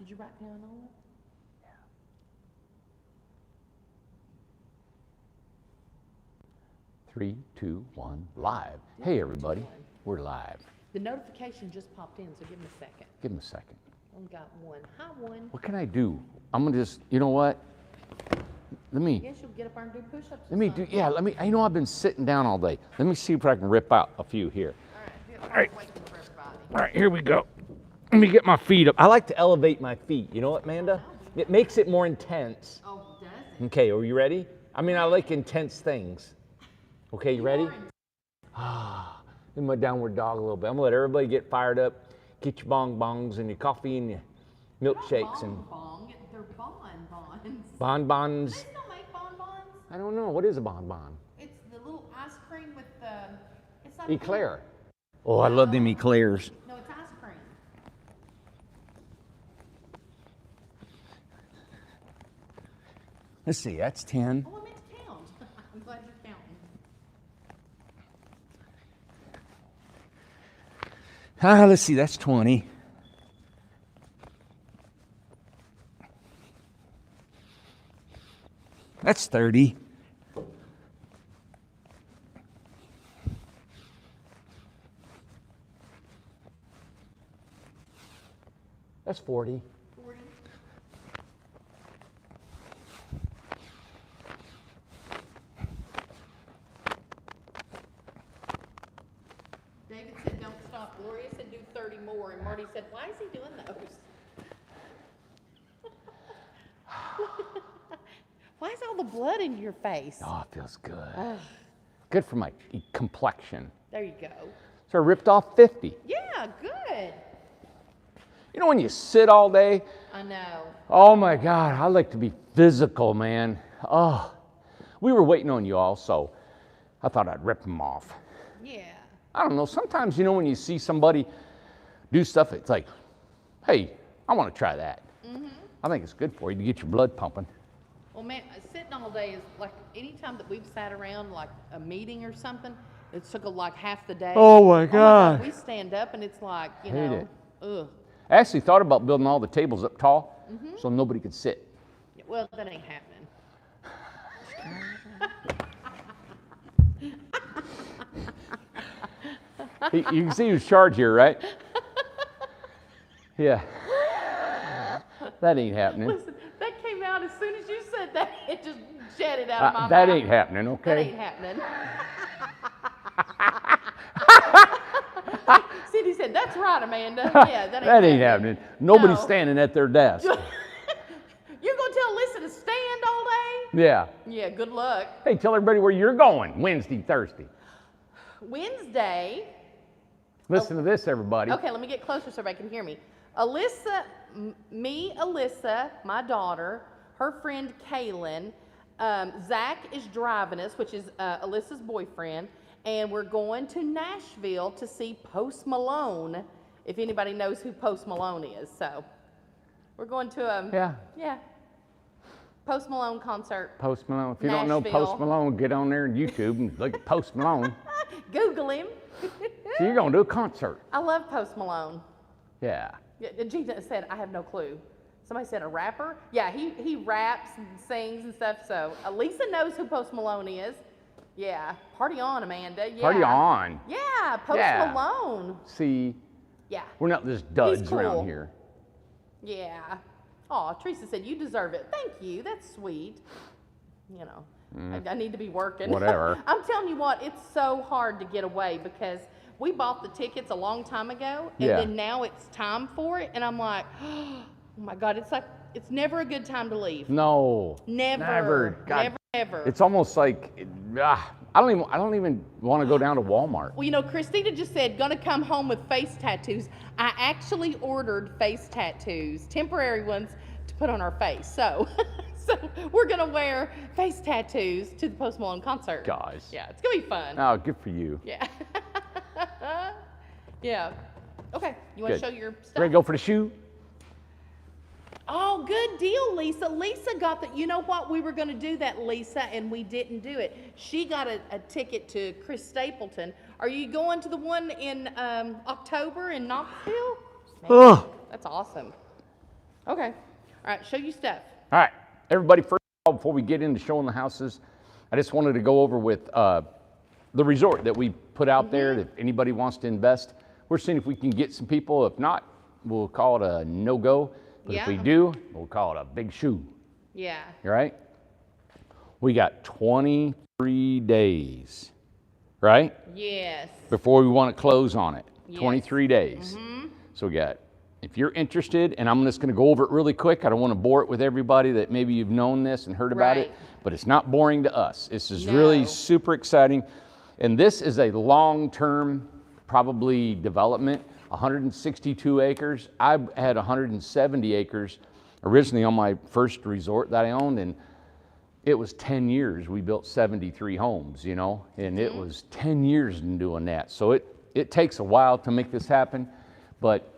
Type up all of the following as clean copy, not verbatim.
Did you write down all that? 3, 2, 1, live. Hey everybody, we're live. The notification just popped in, so give me a second. Give them a second. I've got one. Hi, one. What can I do? I'm gonna just, you know what? Let I me, guess you'll get up there and do push-ups. let me do, yeah, let me, I know I've been sitting down all day. Let me see if I can rip out a few here. All right. Waiting for everybody. All right, here we go. Let me get my feet up. I like to elevate my feet. You know what, Amanda? It makes it more intense. Oh, does it? Okay, are you ready? I mean, I like intense things. Okay, you ready? In my downward dog a little bit. I'm gonna let everybody get fired up. Get your bongs and your coffee and your milkshakes and They're bonbons. bonbons. They still make bonbons? I don't know. What is a bonbon? It's the little ice cream with the. It's not Eclair. Oh, I love them eclairs. No, it's ice cream. Let's see, that's 10. Oh, I meant to count. I'm glad you're counting. Let's see, that's 20. That's 30. That's 40. 40. David said, "Don't stop." Gloria said, "Do 30 more." And Marty said, "Why is he doing those?" Why is all the blood in your face? Oh, it feels good. Good for my complexion. There you go. So I ripped off 50. Yeah, good. You know when you sit all day? I know. Oh my God, I like to be physical, man. Oh, we were waiting on you all, so I thought I'd rip them off. Yeah. I don't know, sometimes, you know, when you see somebody do stuff, it's like, hey, I want to try that. Mm-hmm. I think it's good for you to get your blood pumping. Well, man, sitting all day is like any time that we've sat around like a meeting or something, it took like half the day. Oh my God. We stand up and it's like, you Hate know, it. ugh. I actually thought about building all the tables up tall so nobody could sit. Well, that ain't happening. You can see who's charged here, right? Yeah. That ain't happening. Listen, that came out as soon as you said that. It just jetted out of my mouth. That ain't happening, That okay? ain't happening. Cindy said, "That's right, Amanda." Yeah, That ain't happening. Nobody's No. standing at their desk. You're going to tell Lisa to stand all day? Yeah. Yeah, good luck. Hey, tell everybody where you're going Wednesday, Thursday. Wednesday. Listen to this, everybody. Okay, let me get closer so everybody can hear me. Alyssa, Alyssa, my daughter, her friend Kaylin, Zach is driving us, which is Alyssa's boyfriend, and we're going to Nashville to see Post Malone, if anybody knows who Post Malone is. So we're going to a Post Malone concert. Post Malone. If you don't know Nashville. Post Malone, get on there on YouTube and look at Post Malone. Google him. So you're going to do a concert. I love Post Malone. Yeah. Yeah, Gina said, "I have no clue." Somebody said, "A rapper?" Yeah, he raps and sings and stuff. So Lisa knows who Post Malone is. Yeah, party on, Amanda. Yeah. Party on. Yeah, Post Yeah. Malone. See, Yeah, we're not just duds cool. around here. yeah. Oh, Teresa said, "You deserve it." Thank you. That's sweet. You know, I need to be working. Whatever. I'm telling you what, it's so hard to get away because we bought the tickets a long time ago, and Yeah. then now it's time for it, and I'm like, oh my God, it's like, it's never a good time to leave. No. Never. Never. God, Never, ever. It's almost like, I don't even want to go down to Walmart. Well, you know, Christina just said, gonna come home with face tattoos. I actually ordered face tattoos, temporary ones, to put on our face. So, so we're gonna wear face tattoos to the Post Malone concert. Guys. Yeah, it's gonna be fun. Oh, good for you. Yeah. Yeah. Okay, you want to Good. show your stuff? Ready to go for the shoe? Oh, good deal, Lisa. Lisa got the, you know what? We were going to do that, Lisa, and we didn't do it. She got a ticket to Chris Stapleton. Are you going to the one in October in Knoxville? Man, Oh. that's awesome. Okay. All right, show you stuff. All right, everybody, first of all, before we get into showing the houses, I just wanted to go over with the resort that we put out there. If anybody wants to invest, we're seeing if we can get some people. If not, we'll call it a no-go. But if we do, we'll call it a big shoe. Yeah. All right? We got 23 days, right? Yes. Before we want to close on it. Yes. 23 days. So we got, if you're interested, and I'm just going to go over it really quick. I don't want to bore it with everybody that maybe you've known this and heard about it, but it's not boring to us. This is really super exciting. And this is a long-term, probably development, 162 acres. I had 170 acres originally on my first resort that I owned, and it was 10 years. We built 73 homes, you know, and it was 10 years in doing that. So it takes a while to make this happen, but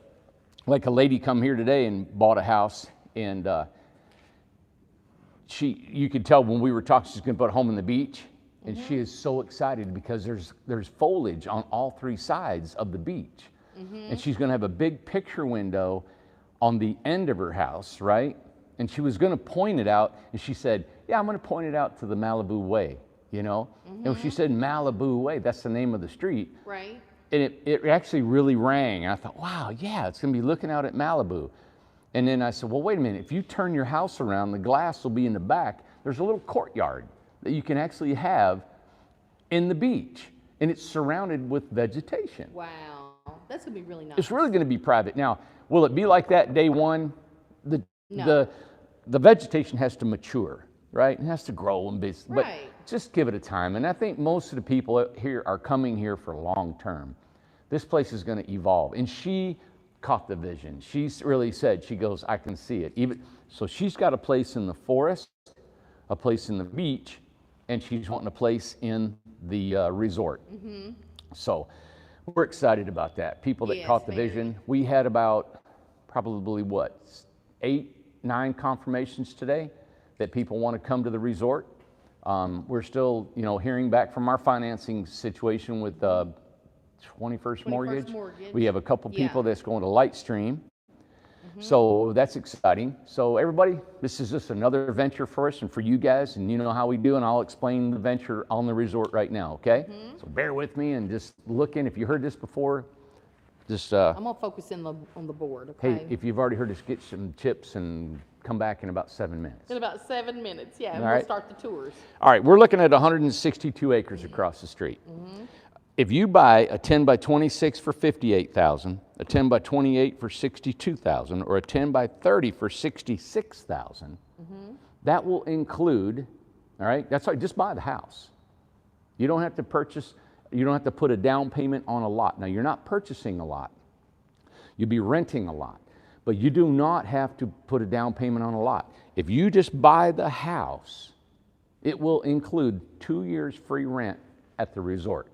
like a lady come here today and bought a house, and you could tell when we were talking, she's going to put a home on the beach, and she is so excited because there's foliage on all three sides of the beach, and she's going to have a big picture window on the end of her house, right? And she was going to point it out, and she said, "Yeah, I'm going to point it out to the Malibu Way," you know. And she said Malibu Way, that's the name of the street, right? And it actually really rang. And I thought, wow, yeah, it's going to be looking out at Malibu. And then I said, well, wait a minute. If you turn your house around, the glass will be in the back. There's a little courtyard that you can actually have in the beach. And it's surrounded with vegetation. Wow. That's going to be really nice. It's really going to be private. Now, will it be like that day one? No. The vegetation has to mature, right? It has to grow and be, but Right. just give it a time. And I think most of the people here are coming here for long term. This place is going to evolve. And she caught the vision. She's really said, she goes, I can see it. So she's got a place in the forest, a place in the beach, and she's wanting a place in the resort. So we're excited about that. People that caught the vision. We had about probably 8, 9 confirmations today that people want to come to the resort. We're still, hearing back from our financing situation with 21st Mortgage. We have a couple people that's going to Lightstream. So that's exciting. So everybody, this is just another venture for us and for you guys, and you know how we do, and I'll explain the venture on the resort right now, okay? So bear with me and just look in. If you heard this before, just... I'm going to focus on the board, okay? Hey, if you've already heard us, get some chips and come back in about 7 minutes. In about 7 minutes, yeah, and All we'll right. start the tours. All right, we're looking at 162 acres across the street. If you buy a 10 by 26 for $58,000, a 10 by 28 for $62,000, or a 10 by 30 for $66,000, that will include, all right, that's right, just buy the house. You don't have to purchase, you don't have to put a down payment on a lot. Now, you're not purchasing a lot. You'll be renting a lot, but you do not have to put a down payment on a lot. If you just buy the house, it will include 2 years free rent at the resort.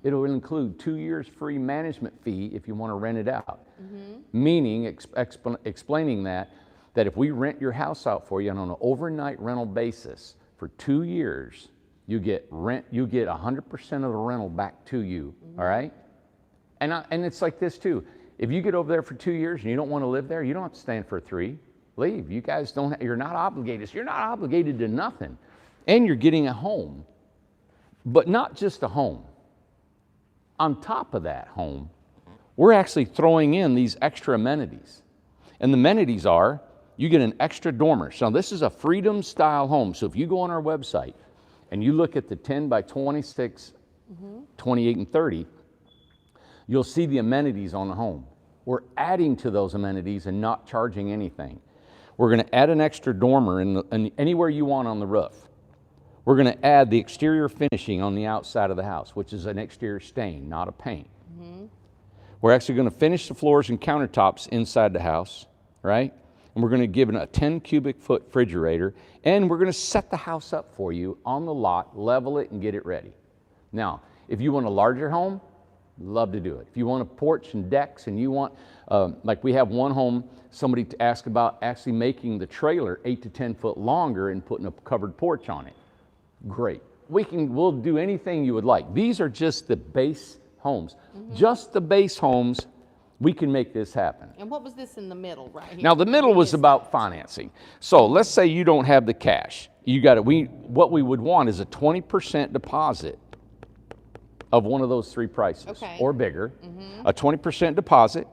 It will include 2 years free management fee if you want to rent it out. Meaning, explaining that if we rent your house out for you on an overnight rental basis for 2 years, you get 100% of the rental back to you, all right? And it's like this too. If you get over there for 2 years and you don't want to live there, you don't have to stay in for 3. Leave. You guys you're not obligated. So you're not obligated to nothing. And you're getting a home. But not just a home. On top of that home, we're actually throwing in these extra amenities. And the amenities are, you get an extra dormer. So this is a freedom style home. So if you go on our website and you look at the 10 by 26, 28 and 30, you'll see the amenities on the home. We're adding to those amenities and not charging anything. We're going to add an extra dormer in anywhere you want on the roof. We're going to add the exterior finishing on the outside of the house, which is an exterior stain, not a paint. We're actually going to finish the floors and countertops inside the house, right? And we're going to give it a 10 cubic foot refrigerator, and we're going to set the house up for you on the lot, level it, and get it ready. Now, if you want a larger home, love to do it. If you want a porch and decks, and you want, like we have one home, somebody asked about actually making the trailer 8 to 10 foot longer and putting a covered porch on it. Great. We'll do anything you would like. These are just the base homes. Just the base homes We can make this happen. And what was this in the middle right here? Now the middle was about financing. So let's say you don't have the cash. You got it. What we would want is a 20% deposit of one of those three prices, Okay. or bigger. A 20% deposit,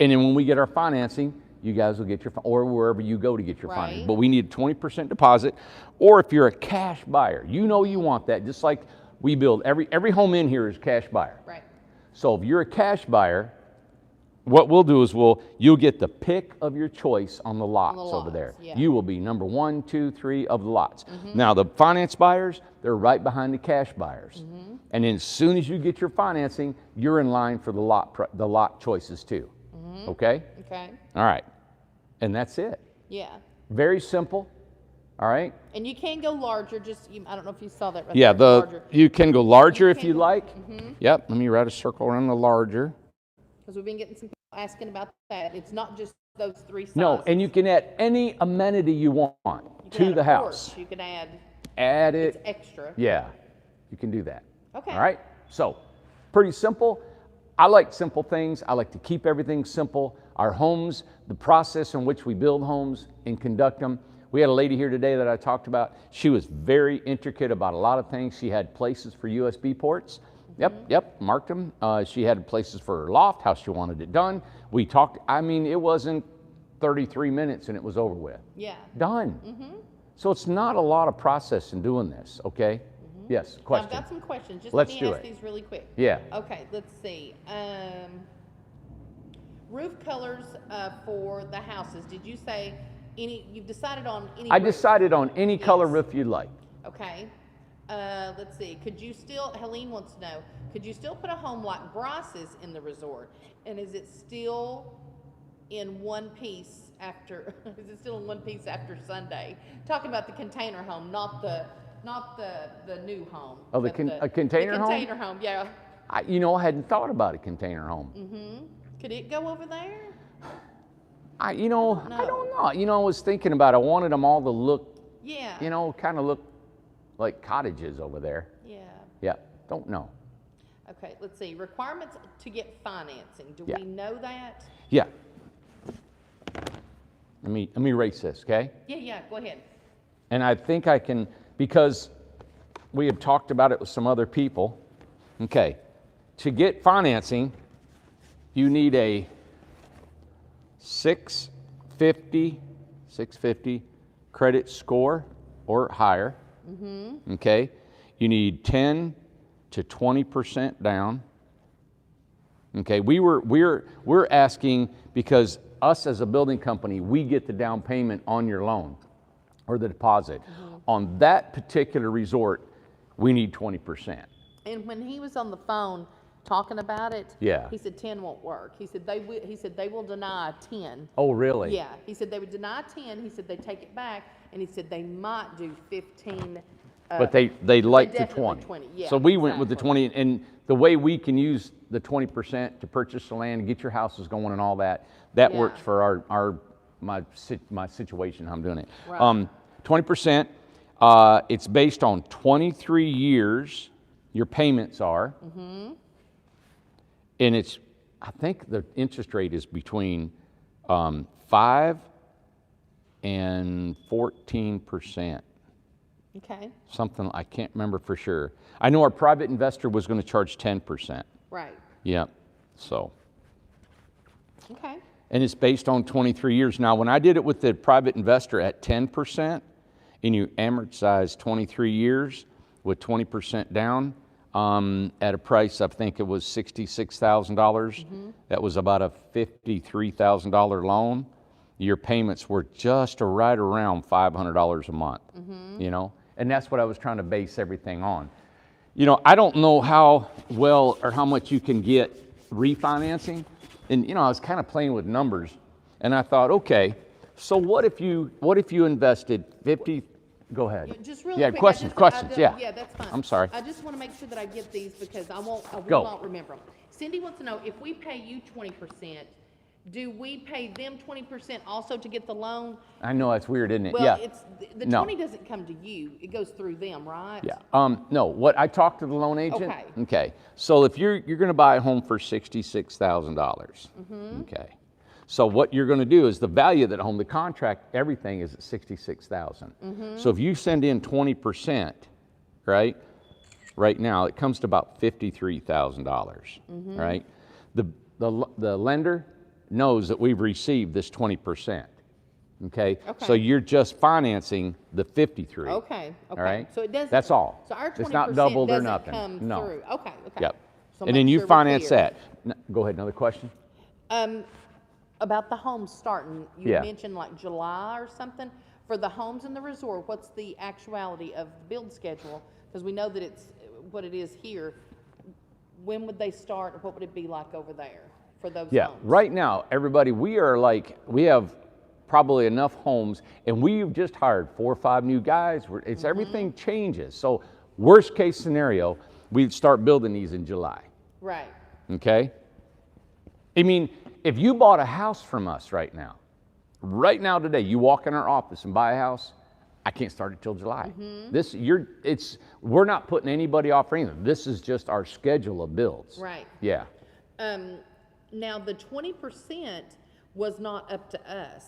and then when we get our financing, you guys will get your, or wherever you go to get your financing. Right. But we need a 20% deposit, or if you're a cash buyer, you know you want that. Just like we build every home in here is cash buyer. Right. So if you're a cash buyer, what we'll do is you'll get the pick of your choice on the lots over there. Yeah. You will be number 1, 2, 3 of the lots. Now the finance buyers, they're right behind the cash buyers. And then as soon as you get your financing, you're in line for the lot choices too. Okay? Okay. All right. And that's it. Yeah. Very simple. All right? And you can go larger, I don't know if you saw that right Yeah, there. Larger. you can go larger if can you go- like. Yep, let me write a circle around the larger. Because we've been getting some people asking about that. It's not just those three sizes. No, and you can add any amenity you want You can to add the a house. porch. You can add Add it's it. extra. Yeah, you can do that. Okay. All right, so pretty simple. I like simple things. I like to keep everything simple. Our homes, the process in which we build homes and conduct them. We had a lady here today that I talked about. She was very intricate about a lot of things. She had places for USB ports. Yep, marked them. She had places for her loft, how she wanted it done. We talked, I mean, it wasn't 33 minutes and it was over with. Yeah. Done. So it's not a lot of process in doing this, okay? Yes, Now, question. I've got some questions. Just Let's let do me ask it. these really quick. Yeah. Okay, let's see. Roof colors for the houses. Did you say you've decided on any I roof? decided on any color Yes. roof you'd like. Okay. Let's see. Helene wants to know, could you still put a home like Bryce's in the resort? And is it still in one piece after, Sunday? Talking about the container home, not the new home. Oh, but a container home? The container home, yeah. I hadn't thought about a container home. Could it go over there? I don't know. I was thinking about I wanted them all to look, Yeah. kind of look like cottages over there. Yeah. Yeah, don't know. Okay, let's see. Requirements to get financing. Do Yeah. we know that? Yeah. Let me erase this, okay? Yeah, go ahead. And I think I can, because we have talked about it with some other people. Okay, to get financing, you need a 650 credit score or higher. Okay, you need 10 to 20% down. Okay, we're asking because us as a building company, we get the down payment on your loan or the deposit. On that particular resort, we need 20%. And when he was on the phone talking about it, Yeah. he said 10 won't work. He said they will deny 10. Oh, really? Yeah, he said they would deny 10. He said they take it back, and he said they might do 15. But they like the definitely 20. 20, yeah, So we went with the exactly. 20, and the way we can use the 20% to purchase the land, get your houses going and all that, that Yeah. works for my situation, how I'm doing it. Right. 20%, it's based on 23 years, your payments are. And I think the interest rate is between 5 and 14%. Okay, Something, I can't remember for sure. I know our private investor was going to charge 10%. right. Yeah, so. Okay. And it's based on 23 years. Now, when I did it with the private investor at 10%, and you amortize 23 years with 20% down, at a price, I think it was $66,000. That was about a $53,000 loan. Your payments were just right around $500 a month, and that's what I was trying to base everything on. I don't know how well or how much you can get refinancing, and I was kind of playing with numbers, and I thought, okay, so what if you invested 50? Go ahead. Just really yeah, quick. questions. Yeah, that's fine. I'm sorry. I just want to make sure that I get these because I will Go. not remember them. Cindy wants to know if we pay you 20%, do we pay them 20% also to get the loan? I know that's weird, isn't it? Well, Yeah. it's the No. 20 doesn't come to you. It goes through them, right? Yeah. No, what I talked to the loan agent. Okay. Okay. So if you're going to buy a home for $66,000. Okay. So what you're going to do is the value of that home, the contract, everything is at $66,000. So if you send in 20%, right? Right now it comes to about $53,000. Right? The lender knows that we've received this 20%. Okay? So you're just financing the 53. Okay. All right? So it doesn't. That's all. So our 20% it's not doubled or doesn't nothing. come No. through. Okay. Yep. So And then make you sure we're finance clear. that. Go ahead, another question? About the homes starting, you Yeah. mentioned like July or something. For the homes in the resort, what's the actuality of the build schedule? Because we know that it's what it is here. When would they start, or what would it be like over there for those Yeah, homes? right now, everybody, we have probably enough homes, and we've just hired 4 or 5 new guys. Everything changes. So worst case scenario, we'd start building these in July. Right. Okay? I mean, if you bought a house from us right now today, you walk in our office and buy a house, I can't start it till July. We're not putting anybody off for anything. This is just our schedule of builds. Right. Yeah. Now the 20% was not up to us.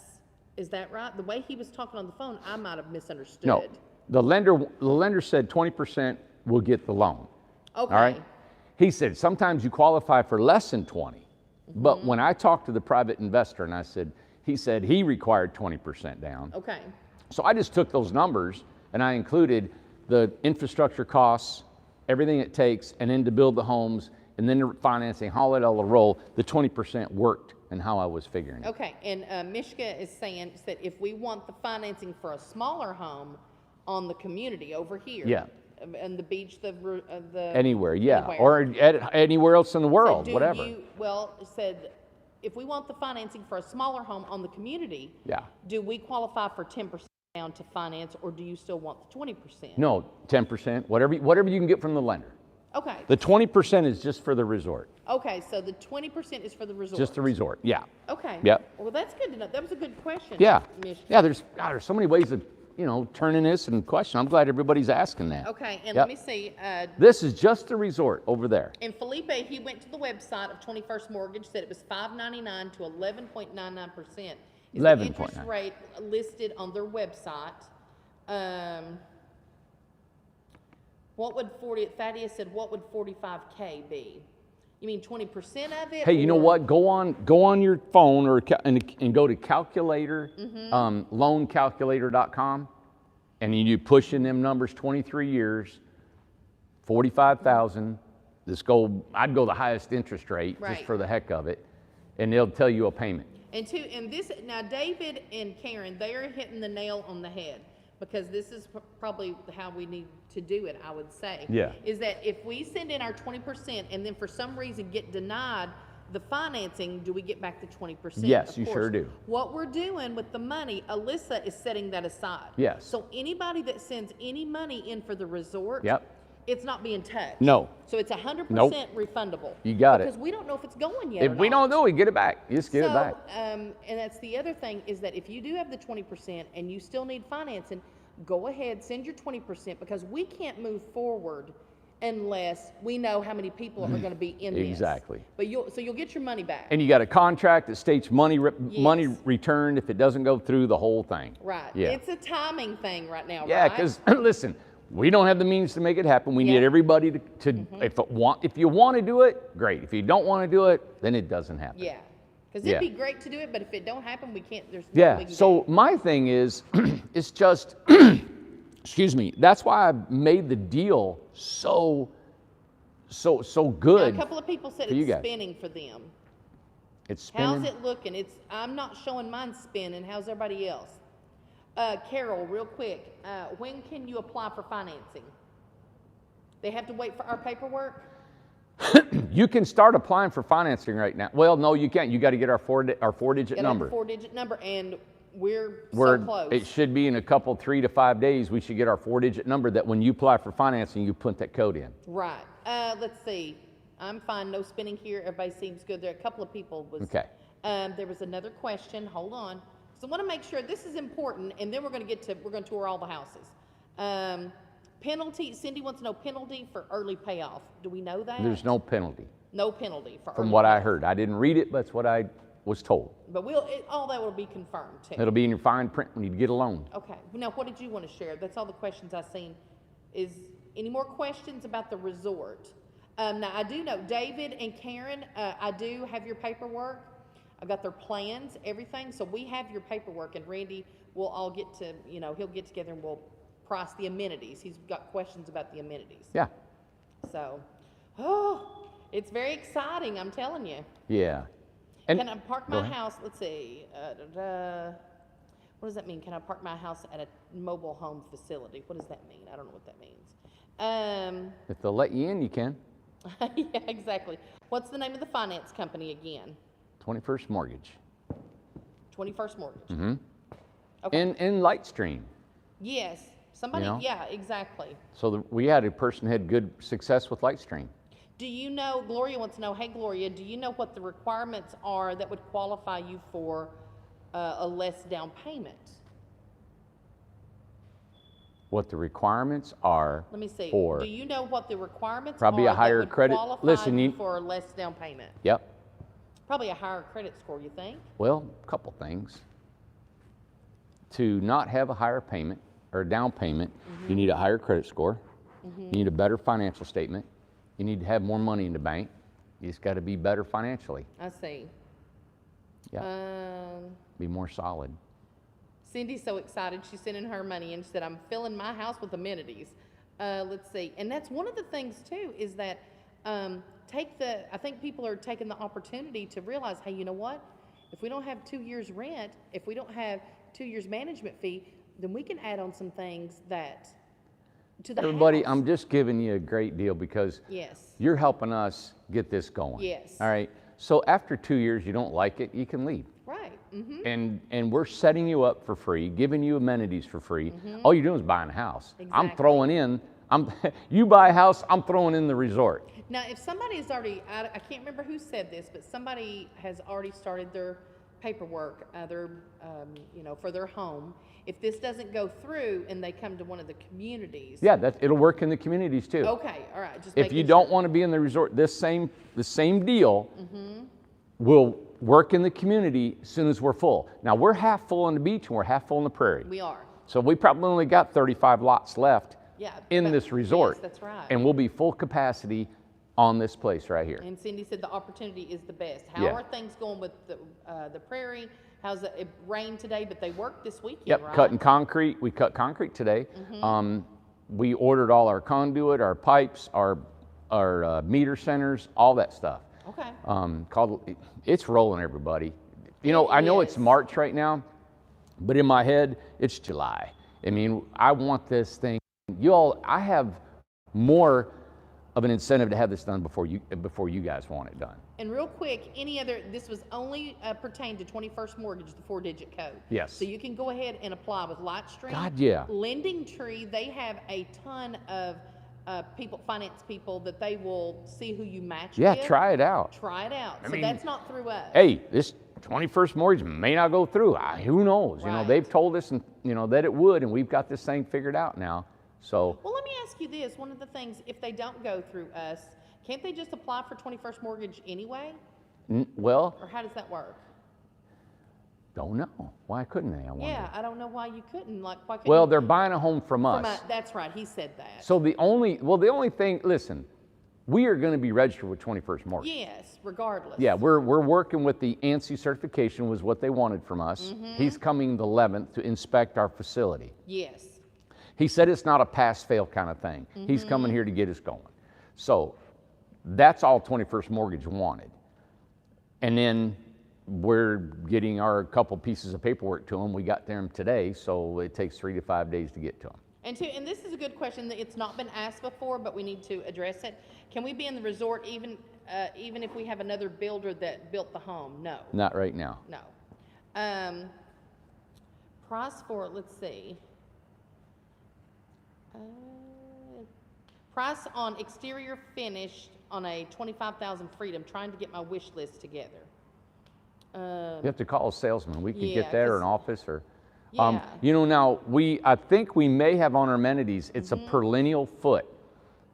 Is that right? The way he was talking on the phone, I might have misunderstood. No, the lender said 20% will get the loan. Okay. All right. He said sometimes you qualify for less than 20. But when I talked to the private investor and he said he required 20% down. Okay. So I just took those numbers and I included the infrastructure costs, everything it takes, and then to build the homes, and then the financing, how it all roll. The 20% worked and how I was figuring it. Okay, and Mishka is saying that if we want the financing for a smaller home on the community over here, Yeah. and the beach, the Anywhere, yeah, anywhere. or anywhere else in the world, So whatever. it said, if we want the financing for a smaller home on the community, Yeah. do we qualify for 10% down to finance, or do you still want the 20%? No, 10%, whatever you can get from the lender. Okay. The 20% is just for the resort, Okay, so the 20% is for the resort. just the resort. Yeah. Okay. Yep. Well, that's good to know. That was a good question. Yeah. Mishka. Yeah. There's so many ways of turning this and question. I'm glad everybody's asking that. Okay, and Yep. let me see. This is just the resort over there. And Felipe, he went to the website of 21st Mortgage, said it was $5.99 to 11.99%. Is the 11.9. interest rate listed on their website? What would Thaddeus said, what would 45K be? You mean 20% of it? Hey, you know or- what? Go on your phone and go to calculator, loancalculator.com, and you push in them numbers, 23 years, 45,000. I'd go the highest interest rate Right. just for the heck of it, and they'll tell you a payment. Now David and Karen, they're hitting the nail on the head, because this is probably how we need to do it, I would say. Yeah. Is that if we send in our 20% and then for some reason get denied the financing, do we get back the 20%? Yes, Of you course. sure do. What we're doing with the money, Alyssa is setting that aside. Yes. So anybody that sends any money in for the resort, Yep. it's not being touched. No. So it's 100% Nope. refundable. You got it. Because we don't know if it's going yet If or we not. don't do it, get it back. You just get it back. And that's the other thing, is that if you do have the 20% and you still need financing, go ahead, send your 20%, because we can't move forward unless we know how many people are going to be in this. Exactly. But you'll get your money back. And you got a contract that states money Yes. returned if it doesn't go through the whole thing. Right. Yeah. It's a timing thing right now, Yeah, right? because listen, we don't have the means to make it happen. We need Yeah. everybody to if you want to do it, great. If you don't want to do it, then it doesn't happen. Yeah. Because Yeah. it'd be great to do it, but if it don't happen, we can't, there's nothing we Yeah. can So do. my thing is, it's just, excuse me. That's why I made the deal so Now, good. a couple of people said for you it's guys. spinning for them. It's spinning. How's it looking? I'm not showing mine spinning. How's everybody else? Carol, real quick, when can you apply for financing? They have to wait for our paperwork? You can start applying for financing right now. Well, no, you can't. You got to get our four-digit Got number. a 4-digit number, and we're We're- so close. It should be in a couple, 3 to 5 days. We should get our 4-digit number that when you apply for financing, you put that code in. Right. Let's see. I'm fine. No spinning here. Everybody seems good. There are a couple of people was Okay. There was another question. Hold on. So I want to make sure this is important, and then we're going to tour all the houses. Penalty. Cindy wants to know penalty for early payoff. Do we know that? There's no penalty. No penalty for From early what I payoff. heard. I didn't read it, but that's what I was told. But all that will be confirmed too. It'll be in your fine print when you get a loan. Okay. Now, what did you want to share? That's all the questions I've seen. Is any more questions about the resort? Now, I do know David and Karen, I do have your paperwork. I've got their plans, everything. So we have your paperwork, and Randy will all get to, he'll get together and we'll price the amenities. He's got questions about the amenities. Yeah. So, it's very exciting, I'm telling you. Yeah. And Can I park my house? Let's see. What does that mean? Can I park my house at a mobile home facility? What does that mean? I don't know what that means. If they'll let you in, you can. Yeah, exactly. What's the name of the finance company again? 21st Mortgage. 21st Mortgage. Mm-hmm. Okay. And Lightstream. Yes. Somebody, yeah, exactly. So we had a person who had good success with Lightstream. Do you know, Gloria wants to know, hey Gloria, do you know what the requirements are that would qualify you for a less down payment? What the requirements are. Let me see. For do you know what the requirements probably are a higher that would credit. qualify Listen, you for a less down payment? Yep. Probably a higher credit score, you think? Well, a couple things. To not have a higher payment or down payment, you need a higher credit score. You need a better financial statement. You need to have more money in the bank. You just got to be better financially. I see. Yeah. Be more solid. Cindy's so excited. She sent in her money and she said, I'm filling my house with amenities. Let's see. And that's one of the things too, is that I think people are taking the opportunity to realize, hey, you know what? If we don't have 2 years rent, if we don't have 2 years management fee, then we can add on some things that to the Everybody, house. I'm just giving you a great deal because Yes. you're helping us get this going. Yes. All right. So after 2 years, you don't like it, you can leave. Right. And we're setting you up for free, giving you amenities for free. All you're doing is buying a house. I'm Exactly. throwing in. You buy a house, I'm throwing in the resort. Now, if somebody's already, I can't remember who said this, but somebody has already started their paperwork, for their home. If this doesn't go through and they come to one of the communities. Yeah, it'll work in the communities too. Okay, all right. Just If you making don't sure. want to be in the resort, the same deal will work in the community as soon as we're full. Now we're half full on the beach and we're half full on the prairie. We are. So we probably only got 35 lots left in this resort. Yes, that's right. And we'll be full capacity on this place right here. And Cindy said the opportunity is the best. How Yeah. are things going with the prairie? How's it rained today, but they worked this weekend, Yep, right? cutting concrete. We cut concrete today. We ordered all our conduit, our pipes, our meter centers, all that stuff. Okay. It's rolling, everybody. I know it's is. March right now, but in my head, it's July. I mean, I want this thing. I have more of an incentive to have this done before you guys want it done. And real quick, this was only pertained to 21st Mortgage, the 4-digit code. Yes. So you can go ahead and apply with Lightstream. God, yeah. Lending Tree, they have a ton of finance people that they will see who you match Yeah, with. try it out. Try it out. So mean, that's not through us. Hey, this 21st Mortgage may not go through. Who knows? Right. They've told us that it would, and we've got this thing figured out now. So Well, let me ask you this. One of the things, if they don't go through us, can't they just apply for 21st Mortgage anyway? well, Or how does that work? don't know. Why couldn't they? I wonder. Yeah, I don't know why you couldn't. Why couldn't Well, you? they're buying a home from us. That's right. He said that. So the only thing, listen, we are going to be registered with 21st Mortgage. Yes, regardless. Yeah, we're working with the ANSI certification was what they wanted from us. He's coming the 11th to inspect our facility. Yes. He said it's not a pass-fail kind of thing. He's coming here to get us going. So that's all 21st Mortgage wanted. And then we're getting our couple pieces of paperwork to them. We got them today, so it takes 3 to 5 days to get to them. And this is a good question that it's not been asked before, but we need to address it. Can we be in the resort even if we have another builder that built the home? No. Not right now. No. Price for, let's see. Price on exterior finish on a 25,000 Freedom. Trying to get my wish list together. You have to call a salesman. We could yeah, get that, or 'cause- an office, or. Yeah. You know, now I think we may have on our amenities. It's a per lineal foot.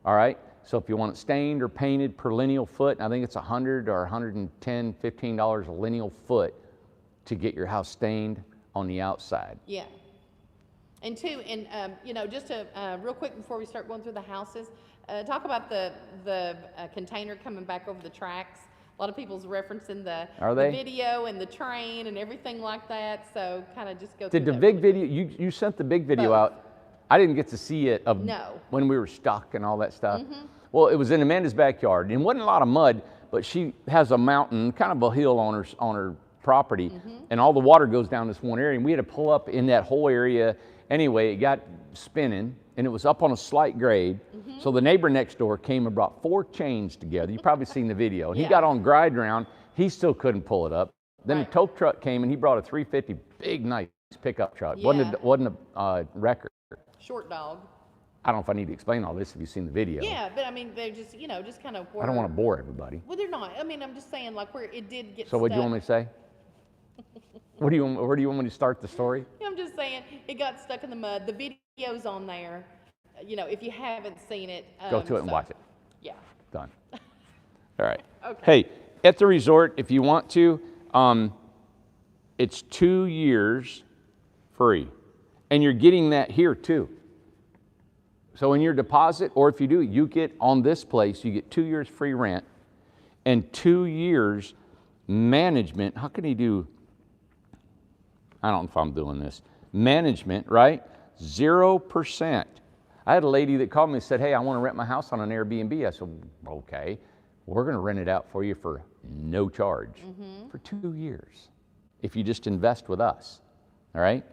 All right. So if you want it stained or painted per lineal foot, I think it's $100 or $110, $15 a lineal foot to get your house stained on the outside. Yeah. And two, and you know, just to real quick before we start going through the houses, talk about the container coming back over the tracks. A lot of people's referencing the video and the train and everything like that. So kind of just go through Did the that big really video? You sent the big video Both. out. I didn't get to see it of No. when we were stuck and all that stuff. Well, it was in Amanda's backyard, and it wasn't a lot of mud, but she has a mountain, kind of a hill on her property, and all the water goes down this one area, and we had to pull up in that whole area. Anyway, it got spinning, and it was up on a slight grade. So the neighbor next door came and brought 4 chains together. You've probably seen the video. And he Yeah. got on glide round. He still couldn't pull it up. Then Right. the tow truck came, and he brought a 350, big, nice pickup truck. Yeah. Wasn't a wrecker. short dog. I don't know if I need to explain all this if you've seen the video. Yeah, but I mean, they're just, you know, just kind of. I don't want to bore everybody. Well, they're not. I mean, I'm just saying, like, where it did get So what do you stuck. want me to say? Where do you want me to start the story? I'm just saying, it got stuck in the mud. The video's on there. You know, if you haven't seen it. Go to it and so- watch it. Yeah. Done. All right. Okay. Hey, at the resort, if you want to, it's 2 years free. And you're getting that here too. So in your deposit, or if you do, you get on this place, you get 2 years free rent and 2 years management. How can he do? I don't know if I'm doing this. Management, right? 0%. I had a lady that called me and said, hey, I want to rent my house on an Airbnb. I said, okay, we're going to rent it out for you for no charge for 2 years if you just invest with us, all right?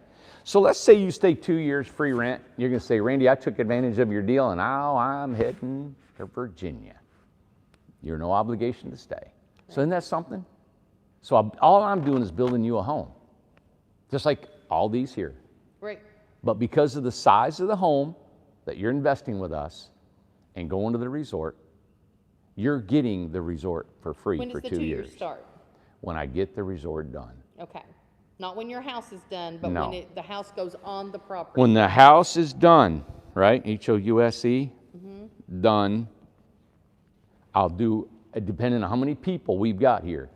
So let's say you stay 2 years free rent. You're going to say, Randy, I took advantage of your deal, and now I'm heading to Virginia. You're no obligation to stay. So isn't that something? So all I'm doing is building you a home, just like all these here. Right. But because of the size of the home that you're investing with us and going to the resort, you're getting the resort for free When for does the 2 2 years years. start? When I get the resort done. Okay. Not when your house is done, but No. when the house goes on the property. When the house is done, right? HOUSE, done, I'll do, depending on how many people we've got here.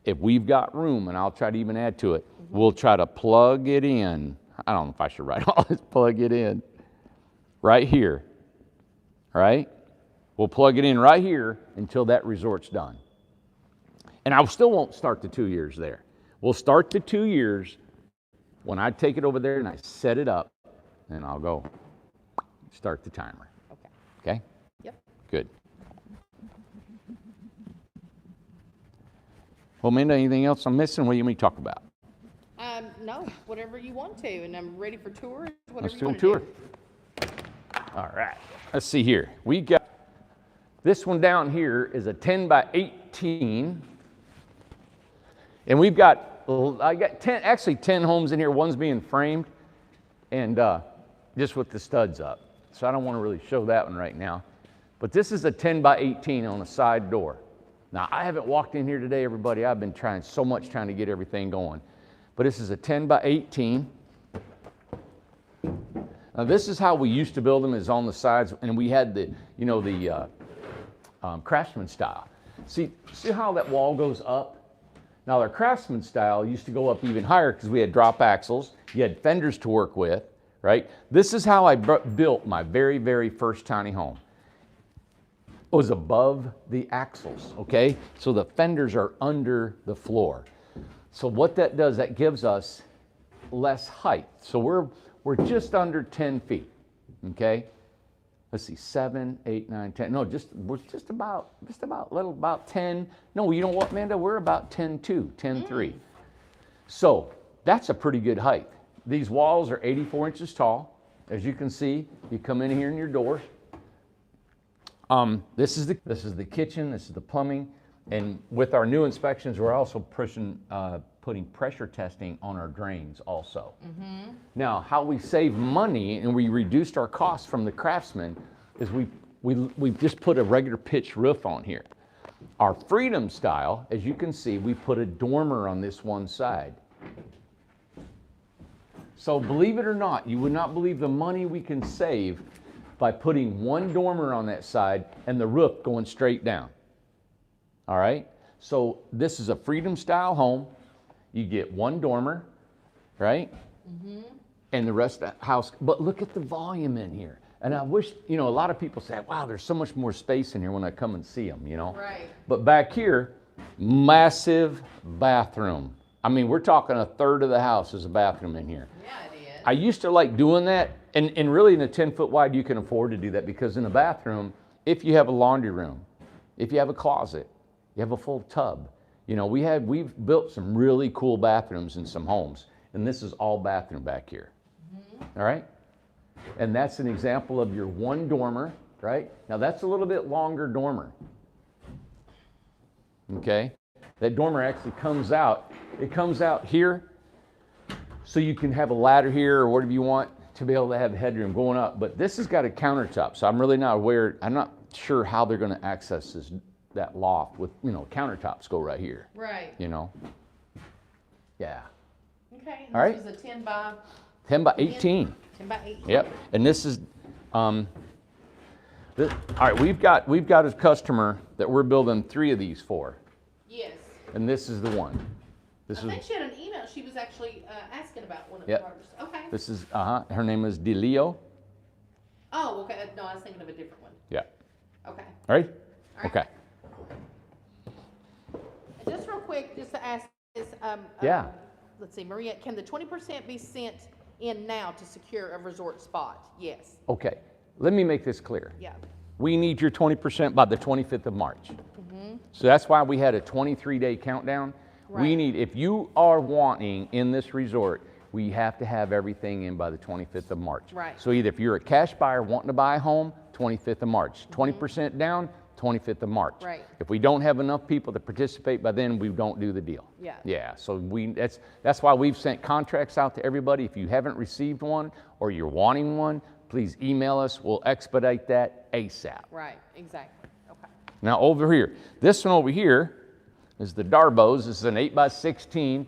If we've got room, and I'll try to even add to it, we'll try to plug it in. I don't know if I should write all this, plug it in right here, right? We'll plug it in right here until that resort's done. And I still won't start the 2 years there. We'll start the 2 years when I take it over there and I set it up, and I'll go start the timer. Okay. Okay? Yep. Good. Well, Amanda, anything else I'm missing? What do you want me to talk about? No, whatever you want to, and I'm ready for tours. Whatever Let's you do a want tour. to do. All right. Let's see here. We got this one down here is a 10 by 18. And we've got, I got 10 homes in here. One's being framed and just with the studs up. So I don't want to really show that one right now. But this is a 10 by 18 on a side door. Now, I haven't walked in here today, everybody. I've been trying to get everything going. But this is a 10 by 18. Now, this is how we used to build them, is on the sides, and we had the, you know, the Craftsman style. See how that wall goes up? Now, our Craftsman style used to go up even higher because we had drop axles. You had fenders to work with, right? This is how I built my very, very first tiny home. It was above the axles, okay? So the fenders are under the floor. So what that does, that gives us less height. So we're just under 10 feet, okay? Let's see, 7, 8, 9, 10. No, we're just about 10. No, you know what, Amanda? We're about 10.2, 10.3. So that's a pretty good height. These walls are 84 inches tall. As you can see, you come in here in your door. This is the kitchen. This is the plumbing. And with our new inspections, we're also putting pressure testing on our drains also. Now, how we save money and we reduced our costs from the Craftsman is we just put a regular pitch roof on here. Our Freedom style, as you can see, we put a dormer on this one side. So believe it or not, you would not believe the money we can save by putting one dormer on that side and the roof going straight down. All right? So this is a Freedom style home. You get one dormer, right? Mm-hmm. And the rest of the house. But look at the volume in here. And I wish, a lot of people say, wow, there's so much more space in here when I come and see them, Right. But back here, massive bathroom. I mean, we're talking a third of the house is a bathroom in here. Yeah, it is. I used to like doing that, and really in a 10-foot wide, you can afford to do that, because in a bathroom, if you have a laundry room, if you have a closet, you have a full tub. We've built some really cool bathrooms in some homes, and this is all bathroom back here. Mm-hmm. All right? And that's an example of your one dormer, right? Now that's a little bit longer dormer. Okay? That dormer actually comes out. It comes out here, so you can have a ladder here or whatever you want to be able to have headroom going up. But this has got a countertop, so I'm really not aware, I'm not sure how they're going to access that loft with, countertops go right here. Right. Yeah. Okay. And All right. This was a 10 by 18. 10 by 18. Yep. And this is, all right, we've got a customer that we're building 3 of these for. Yes. And this is the one. I think she had an email. She was actually asking about one of Yep. hers. Okay. This is, her name is DeLeo. Oh, okay. No, I was thinking of a different one. Yeah. Okay. All right? All right. Okay. And just real quick, just to ask this, Yeah. Let's see, Maria, can the 20% be sent in now to secure a resort spot? Yes. Okay. Let me make this clear. Yeah. We need your 20% by the 25th of March. Mm-hmm. So that's why we had a 23-day countdown. Right. We need, if you are wanting in this resort, we have to have everything in by the 25th of March. Right. So either if you're a cash buyer wanting to buy a home, 25th of March. 20% down, 25th of March. Right. If we don't have enough people to participate by then, we don't do the deal. Yeah. Yeah, so that's why we've sent contracts out to everybody. If you haven't received one or you're wanting one, please email us. We'll expedite that ASAP. Right, exactly. Okay. Now over here, this one over here is the Darbos. This is an 8x16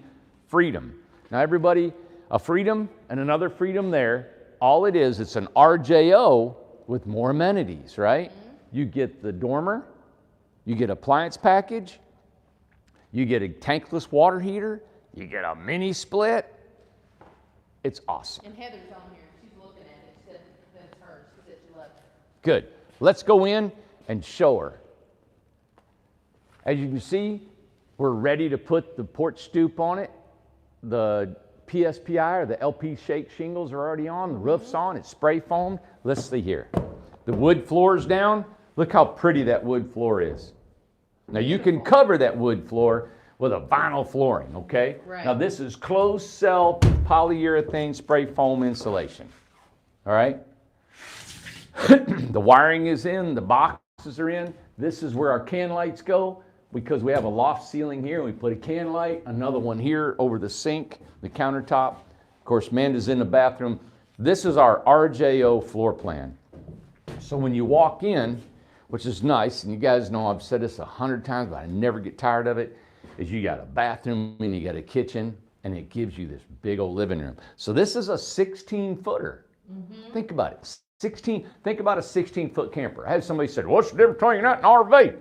Freedom. Now everybody, a Freedom and another Freedom there, all it is, it's an RJO with more amenities, right? Mm-hmm. You get the dormer, you get appliance package, you get a tankless water heater, you get a mini split. It's awesome. And Heather's on here. She's looking at it. She said that's hers. She said she loved it. Good. Let's go in and show her. As you can see, we're ready to put the porch stoop on it. The PSPI or the LP shake shingles are already on. The roof's on. It's spray foamed. Let's see here. The wood floor's down. Look how pretty that wood floor is. Now you can cover that wood floor with a vinyl flooring, okay? Right. Now this is closed cell polyurethane spray foam insulation. All right? The wiring is in, the boxes are in. This is where our can lights go, because we have a loft ceiling here. We put a can light, another one here over the sink, the countertop. Of course, Amanda's in the bathroom. This is our RJO floor plan. So when you walk in, which is nice, and you guys know I've said this 100 times, but I never get tired of it, is you got a bathroom and you got a kitchen, and it gives you this big old living room. So this is a 16-footer. Mm-hmm. Think about it. Think about a 16-foot camper. I had somebody said, what's the difference between that and an RV?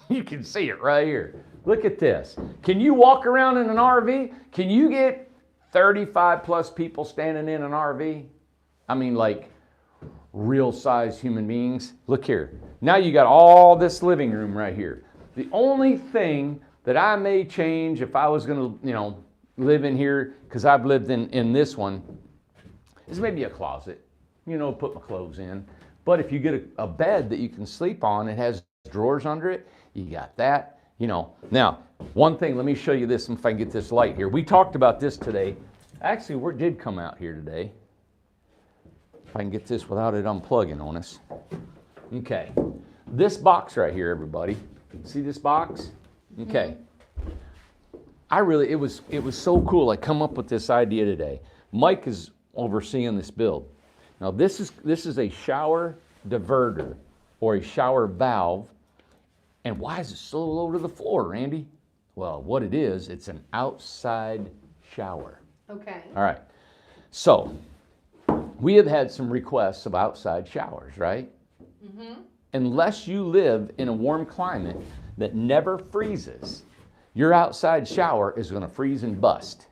You can see it right here. Look at this. Can you walk around in an RV? Can you get 35 plus people standing in an RV? I mean, like real size human beings. Look here. Now you got all this living room right here. The only thing that I may change if I was going to, live in here, because I've lived in this one, is maybe a closet, put my clothes in. But if you get a bed that you can sleep on, it has drawers under it, you got that, Now, one thing, let me show you this if I can get this light here. We talked about this today. Actually, we did come out here today. If I can get this without it unplugging on us. Okay. This box right here, everybody. See this box? Okay. Mm-hmm. It was so cool. I come up with this idea today. Mike is overseeing this build. Now this is a shower diverter or a shower valve And why is it so low to the floor, Randy? Well, what it is, it's an outside shower. Okay. All right. So we have had some requests of outside showers, right? Mm-hmm. Unless you live in a warm climate that never freezes, your outside shower is going to freeze and bust,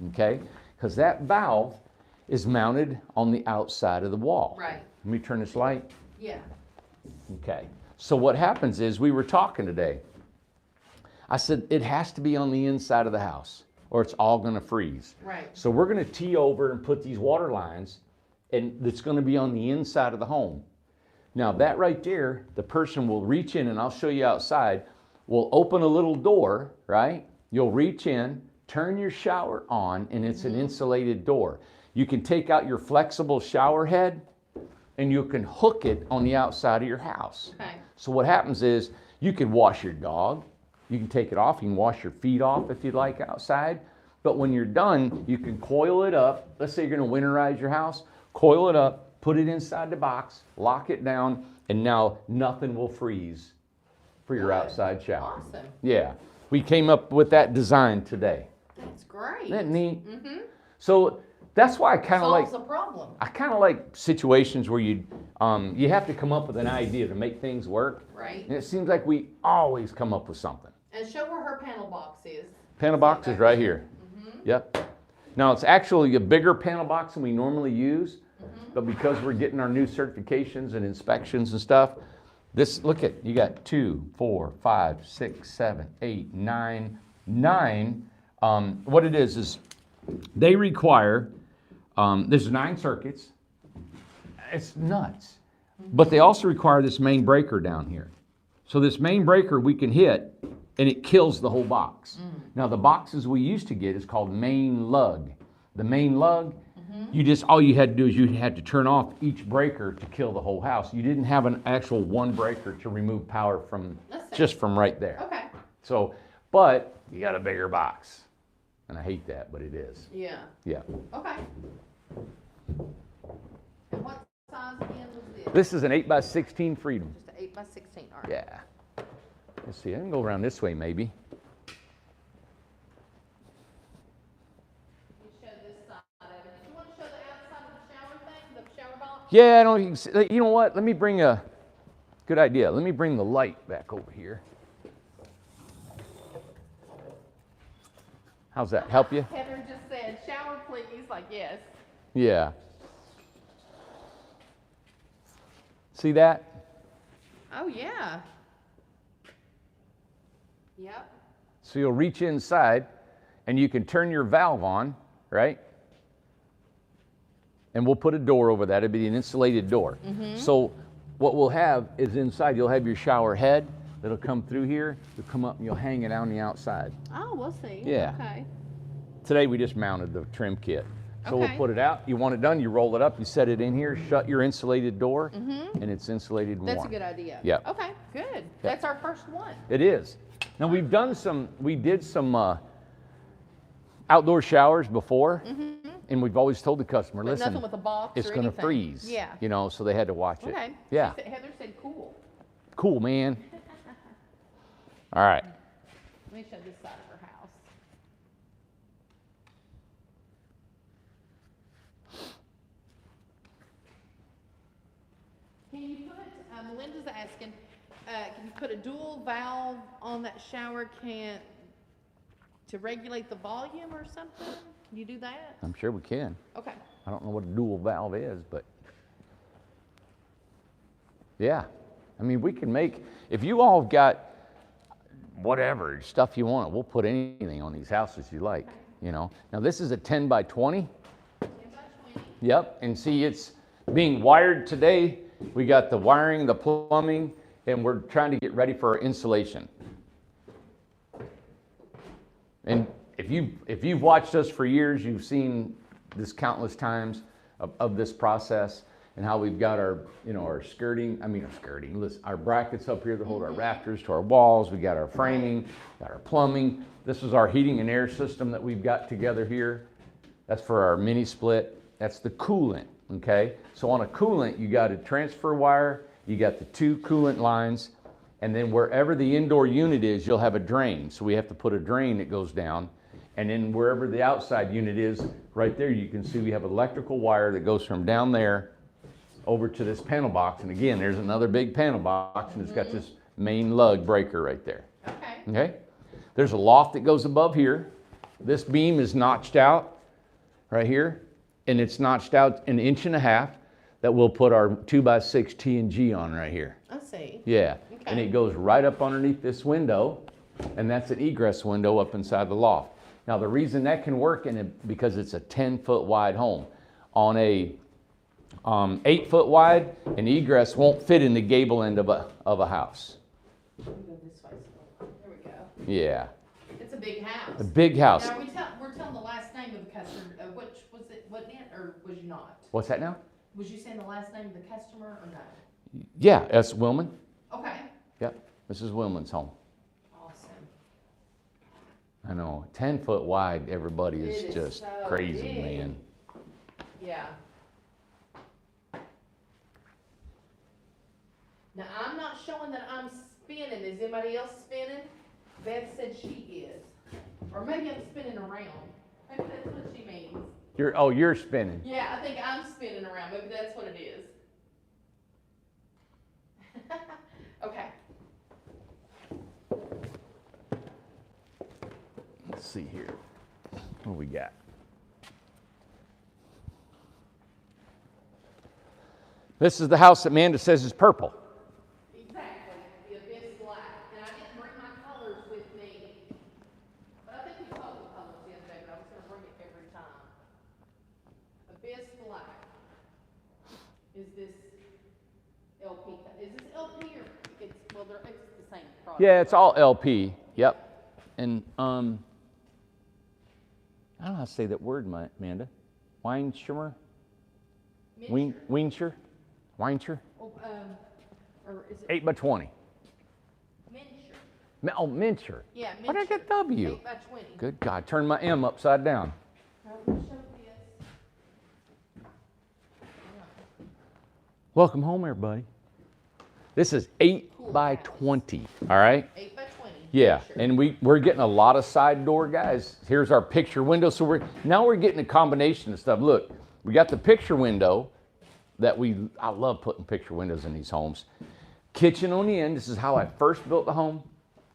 okay? Because that valve is mounted on the outside of the wall. Right. Let me turn this light. Yeah. Okay. So what happens is, we were talking today. I said, it has to be on the inside of the house or it's all going to freeze. Right. So we're going to tee over and put these water lines, and it's going to be on the inside of the home. Now that right there, the person will reach in, and I'll show you outside, will open a little door, right? You'll reach in, turn your shower on, and it's an insulated door. You can take out your flexible shower head and you can hook it on the outside of your house. Okay. So what happens is, you can wash your dog, you can take it off, you can wash your feet off if you'd like outside, but when you're done, you can coil it up. Let's say you're gonna winterize your house, coil it up, put it inside the box, lock it down, and now nothing will freeze for your Good. outside shower. Awesome. Yeah, we came up with that design today. That's great. Isn't that neat? Mm-hmm. So that's why I kind of like, Solves a problem. I kind of like situations where you have to come up with an idea to make things work. Right. And it seems like we always come up with something. And show where her panel box is. Panel box is right here. Yep. Now it's actually a bigger panel box than we normally use, but because we're getting our new certifications and inspections and stuff, this, look at, you got 2, 4, 5, 6, 7, 8, 9, 9. What it is they require, there's 9 circuits. It's nuts. But they also require this main breaker down here. So this main breaker we can hit and it kills the whole box. Now the boxes we used to get is called main lug. The main lug, all you had to do is you had to turn off each breaker to kill the whole house. You didn't have an actual one breaker to remove power from, just from right there. Okay. So, but you got a bigger box. And I hate that, but it is. Yeah. Yeah. Okay. And what size again was this? This is an 8x16 Freedom. Just an 8x16. All right. Yeah. Let's see, I can go around this way maybe. You show this side of it. Did you want to show the outside of the shower thing, the shower box? Yeah, I don't even see, you know what? Let me bring good idea. Let me bring the light back over here. How's that? Help you? Heather just said, shower please. Like, yes. Yeah. See that? Oh, yeah. Yep. So you'll reach inside and you can turn your valve on, right? And we'll put a door over that. It'll be an insulated door. So what we'll have is inside, you'll have your shower head that'll come through here. You'll come up and you'll hang it on the outside. Oh, we'll see. Yeah. Okay. Today we just mounted the trim kit. So we'll Okay. put it out. You want it done, you roll it up, you set it in here, shut your insulated door, and it's insulated and warm. That's a good idea. Yeah. Okay, good. That's our first one. It is. Now we did some outdoor showers before, and we've always told the customer, But listen, nothing with a box it's or going to anything. freeze. Yeah. You know, so they had to watch it. Okay. Yeah. Heather said cool. Cool, man. All right. Let me show this side of her house. Can you put, Melinda's asking, can you put a dual valve on that shower can to regulate the volume or something? Can you do that? I'm sure we can. Okay. I don't know what a dual valve is, but yeah. I mean, we can make, if you all have got whatever stuff you want, we'll put anything on these houses you like, you know. Now this is a 10 by 20. 10 by 20. Yep, and see it's being wired today. We got the wiring, the plumbing, and we're trying to get ready for our insulation. And if you've watched us for years, you've seen this countless times of this process and how we've got our, you know, our our brackets up here that hold our rafters to our walls. We got our framing, got our plumbing. This is our heating and air system that we've got together here. That's for our mini split. That's the coolant, okay? So on a coolant, you got a transfer wire, you got the 2 coolant lines, And then wherever the indoor unit is, you'll have a drain. So we have to put a drain that goes down. And then wherever the outside unit is, right there, you can see we have electrical wire that goes from down there over to this panel box. And again, there's another big panel box, and it's got this main lug breaker right there. Okay. Okay? There's a loft that goes above here. This beam is notched out right here, and it's notched out 1.5 inches that we'll put our 2x6 T&G on right here. I see. Yeah, Okay. and it goes right up underneath this window, and that's an egress window up inside the loft. Now the reason that can work because it's a 10-foot wide home. On a 8-foot wide, an egress won't fit in the gable end of a house. Let me go this way. There we go. Yeah, It's a big house. a big house. Now, we're telling the last name of the customer, which was it, wasn't it, or was you not? What's that now? Was you saying the last name of the customer, or no? Yeah, that's Wilman. Okay. Yep, this is Wilman's home. Awesome. I know, 10-foot wide, everybody It is is just so crazy, big. man. Yeah. Now, I'm not showing that I'm spinning. Is anybody else spinning? Beth said she is. Or maybe I'm spinning around. Maybe that's what she means. You're spinning. Yeah, I think I'm spinning around. Maybe that's what it is. Okay. Let's see here. What do we got? This is the house that Amanda says is purple. Exactly. The abyss black. And I didn't bring my colors with me. But I think we saw the colors the other day, but I was going to bring it every time. Abyss black. Is this LP? Is this LP or it's, well, it's the same product. Yeah, it's all LP. Yep. And I don't know how to say that word, Amanda. Weinschirmer? Miniature. Weincher? Oh, or is it 8 by 20. miniature? Oh, Mincher. Yeah, Why did I miniature. get W? 8 by 20. Good God, turn my M upside down. I will show this. Welcome home, everybody. This is 8 Cool by house. 20, all right? 8 by 20. Yeah, Miniature. and we're getting a lot of side door guys. Here's our picture window. So we're getting a combination of stuff. Look, we got the picture window that I love putting picture windows in these homes. Kitchen on the end. This is how I first built the home.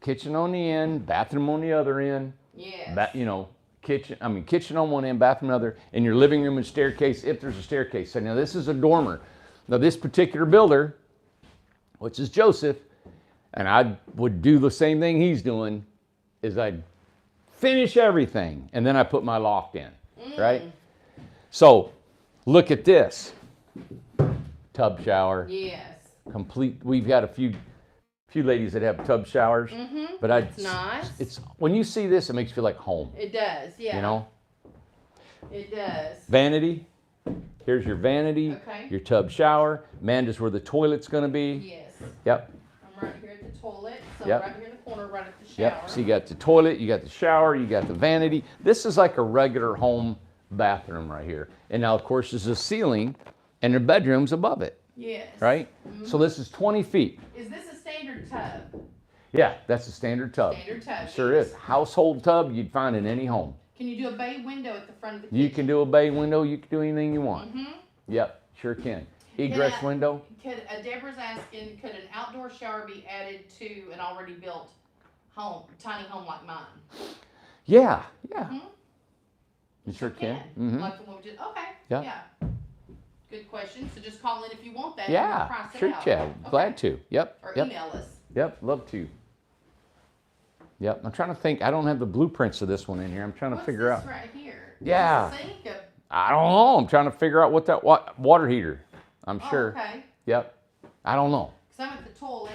Kitchen on the end, bathroom on the other end. Yes. Kitchen on one end, bathroom on the other, and your living room and staircase if there's a staircase. So now this is a dormer. Now this particular builder, which is Joseph, and I would do the same thing he's doing, is I'd finish everything, and then I put my loft in, right? So look at this. Tub shower, Yes. complete. We've got a few ladies that have tub showers, but That's nice. It's when you see this, it makes you feel like home. It does, yeah. You know, It does. vanity. Here's your vanity, Okay. your tub shower. Amanda's where the toilet's going to be. Yes. Yep, I'm right here at the toilet, so Yep. right here in the corner, right at the shower. yep. So you got the toilet, you got the shower, you got the vanity. This is like a regular home bathroom right here. And now, of course, there's a ceiling, and the bedroom's above it, Yes. right? So this is 20 feet. Is this a standard tub? Yeah, that's a standard tub. Standard tub. Sure yes. is. Household tub you'd find in any home. Can you do a bay window at the front of the kitchen? You can do a bay window. You can do anything you want. Yep, sure can. Egress I- window. Deborah's asking, could an outdoor shower be added to an already built home, tiny home like mine? Yeah, yeah. You sure can. Like the one we did. Okay. Yeah. Good question. So just call in if you want that. and we'll Yeah, price it sure out. can. Okay. Glad to. Yep. Or Yep. email us. Yep. Love to. Yep. I'm trying to think. I don't have the blueprints of this one in here. I'm trying to What's figure this out. right here? Yeah. Is this a sink? I don't know. I'm trying to figure out what that water heater. I'm Oh, sure. okay. Yep. I don't know. Because I'm at the toilet.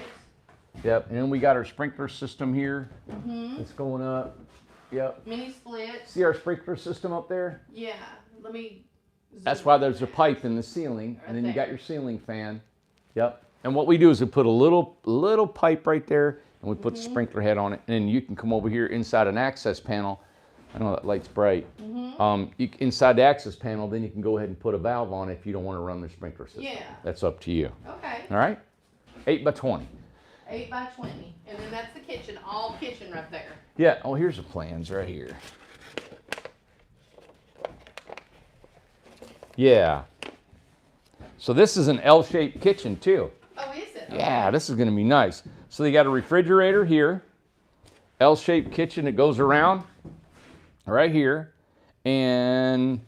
Yep. And then we got our sprinkler system here. It's going up. Yep. Mini split. See our sprinkler system up there? Yeah. Let me. That's zoom why in there's a on that. pipe in the ceiling, Right and then you got there. your ceiling fan. Yep. And what we do is we put a little pipe right there, and we put the sprinkler head on it, and then you can come over here inside an access panel. I know that light's bright. Inside the access panel, then you can go ahead and put a valve on it if you don't want to run the sprinkler system. Yeah. That's up to you. Okay. All right. 8 by 20. 8 by 20. And then that's the kitchen, all kitchen right there. Yeah, oh, here's the plans right here. Yeah. So this is an L-shaped kitchen too. Oh, is it? Yeah, this is gonna be nice. So they got a refrigerator here, L-shaped kitchen that goes around right here, and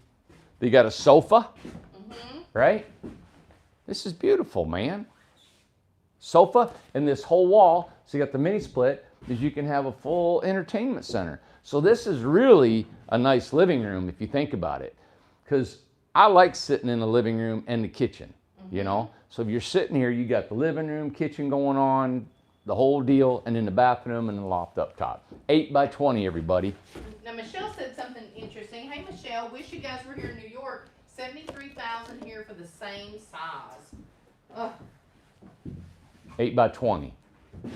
they got a sofa, right? This is beautiful, man. Sofa and this whole wall, so you got the mini split, is you can have a full entertainment center. So this is really a nice living room if you think about it, because I like sitting in the living room and the kitchen, you know? So if you're sitting here, you got the living room, kitchen going on, the whole deal, and then the bathroom and the loft up top. 8 by 20, everybody. Now, Michelle said something interesting. Hey, Michelle, wish you guys were here in New York. $73,000 here for the same size. Ugh, 8 by 20.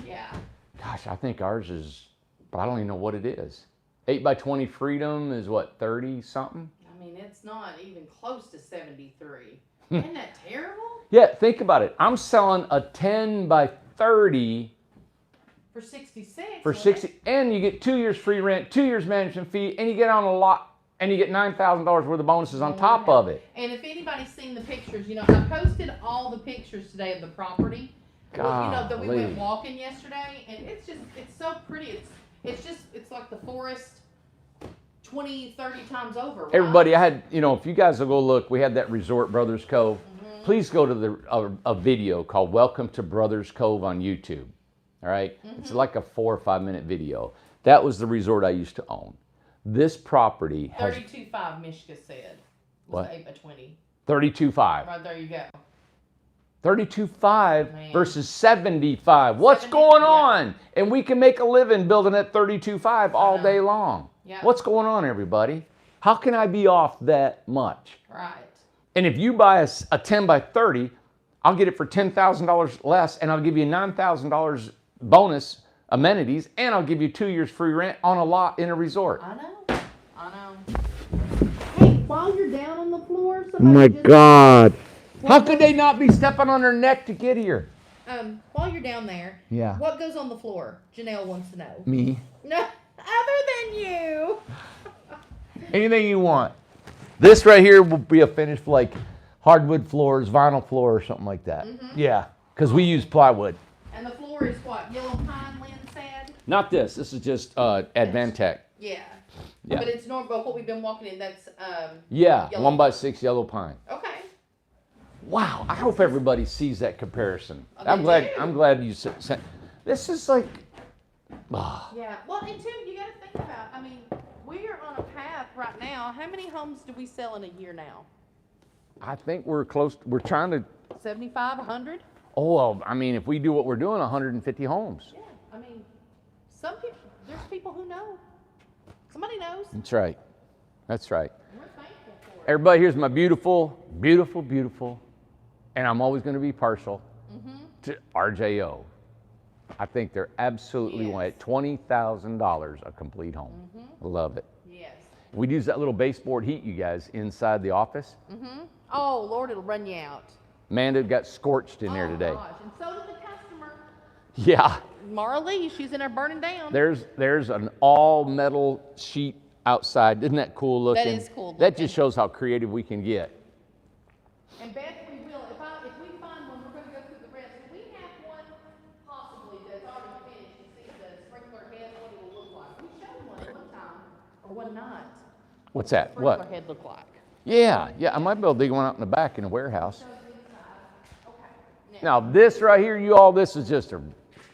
yeah. Gosh, I think ours is, but I don't even know what it is. 8 by 20 Freedom is what, 30 something? I mean, it's not even close to 73. Isn't that terrible? Yeah, think about it. I'm selling a 10 by 30 For 66. for wasn't 60, it? and you get 2 years free rent, 2 years management fee, and you get on a lot, and you get $9,000 worth of bonuses on top of it. And if anybody's seen the pictures, you know, I posted all the pictures today of the property. Well, you know, that we went Golly. walking yesterday, and it's so pretty. It's like the forest 20, 30 times over. Right? Everybody, I had, you know, if you guys will go look, we had that resort, Brothers Cove. Please go to a video called Welcome to Brothers Cove on YouTube. All right? It's like a 4 or 5 minute video. That was the resort I used to own. This property has 32.5, Mishka said. What? Was 8 by 20. 32.5. Right there you go. 32.5 Man. versus 75. What's 70, going yeah. on? And we can make a living building at 32.5 all know. day long. Yeah. What's going on, everybody? How can I be off that much? Right. And if you buy a 10 by 30, I'll get it for $10,000 less, and I'll give you $9,000 bonus amenities, and I'll give you 2 years free rent on a lot in a resort. I know. Hey, while you're down on the floor, Oh my somebody just, God. How could they not be stepping on their neck to get here? while you're down there, Yeah. what goes on the floor? Janelle wants to know. Me. No, other than you. Anything you want. This right here will be a finished like hardwood floors, vinyl floor, or something like that. Yeah, because we use plywood. And the floor is what? Yellow pine, Lynn said? Not this. This is just Advantech. Yeah. Yeah. But it's normal, but what we've been walking in, that's, Yeah, Yellow 1 by 6 yellow pine. okay. Wow, I hope everybody sees that comparison. Oh, they I'm do. glad you said. This is like, ah, Yeah, well, and two, you gotta think about, I mean, we are on a path right now. How many homes do we sell in a year now? I think we're close. We're trying to. 75, 100? Oh, well, I mean, if we do what we're doing, 150 homes. Yeah, I mean, some people, there's people who know. Somebody knows. That's right. That's right. We're thankful for it. Everybody, here's my beautiful, beautiful, beautiful, and I'm always going to be partial to RJO. I think they're absolutely Yes. at $20,000 a complete home. Love it. Yes. We use that little baseboard heat, you guys, inside the office. Oh, Lord, it'll run you out. Amanda got scorched in there Oh, today. gosh, and so did the customer. Yeah, Mara Lee, she's in there burning down. there's an all metal sheet outside. Isn't that cool looking? is cool That looking. just shows how creative we can get. And Beth, we will, if we find one, we're gonna go through the rest. We have one possibly that's already finished, to see the sprinkler head, what it will look like. We showed one time, or one night. What's that? Sprinkler What? head look like. Yeah, I might be able to dig one out in the back in a warehouse. Okay. Now this right here, this is just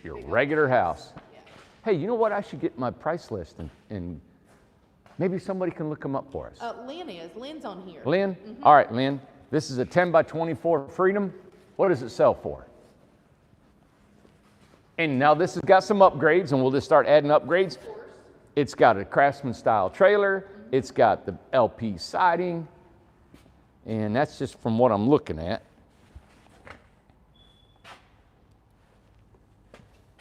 your regular house. Hey, you know what? I should get my price list and maybe somebody can look them up for us. Lynn's on here. Lynn? All right, Lynn. This is a 10 by 24 Freedom. What does it sell for? And now this has got some upgrades, and we'll just start adding upgrades. It's got a Craftsman style trailer. It's got the LP siding. And that's just from what I'm looking at.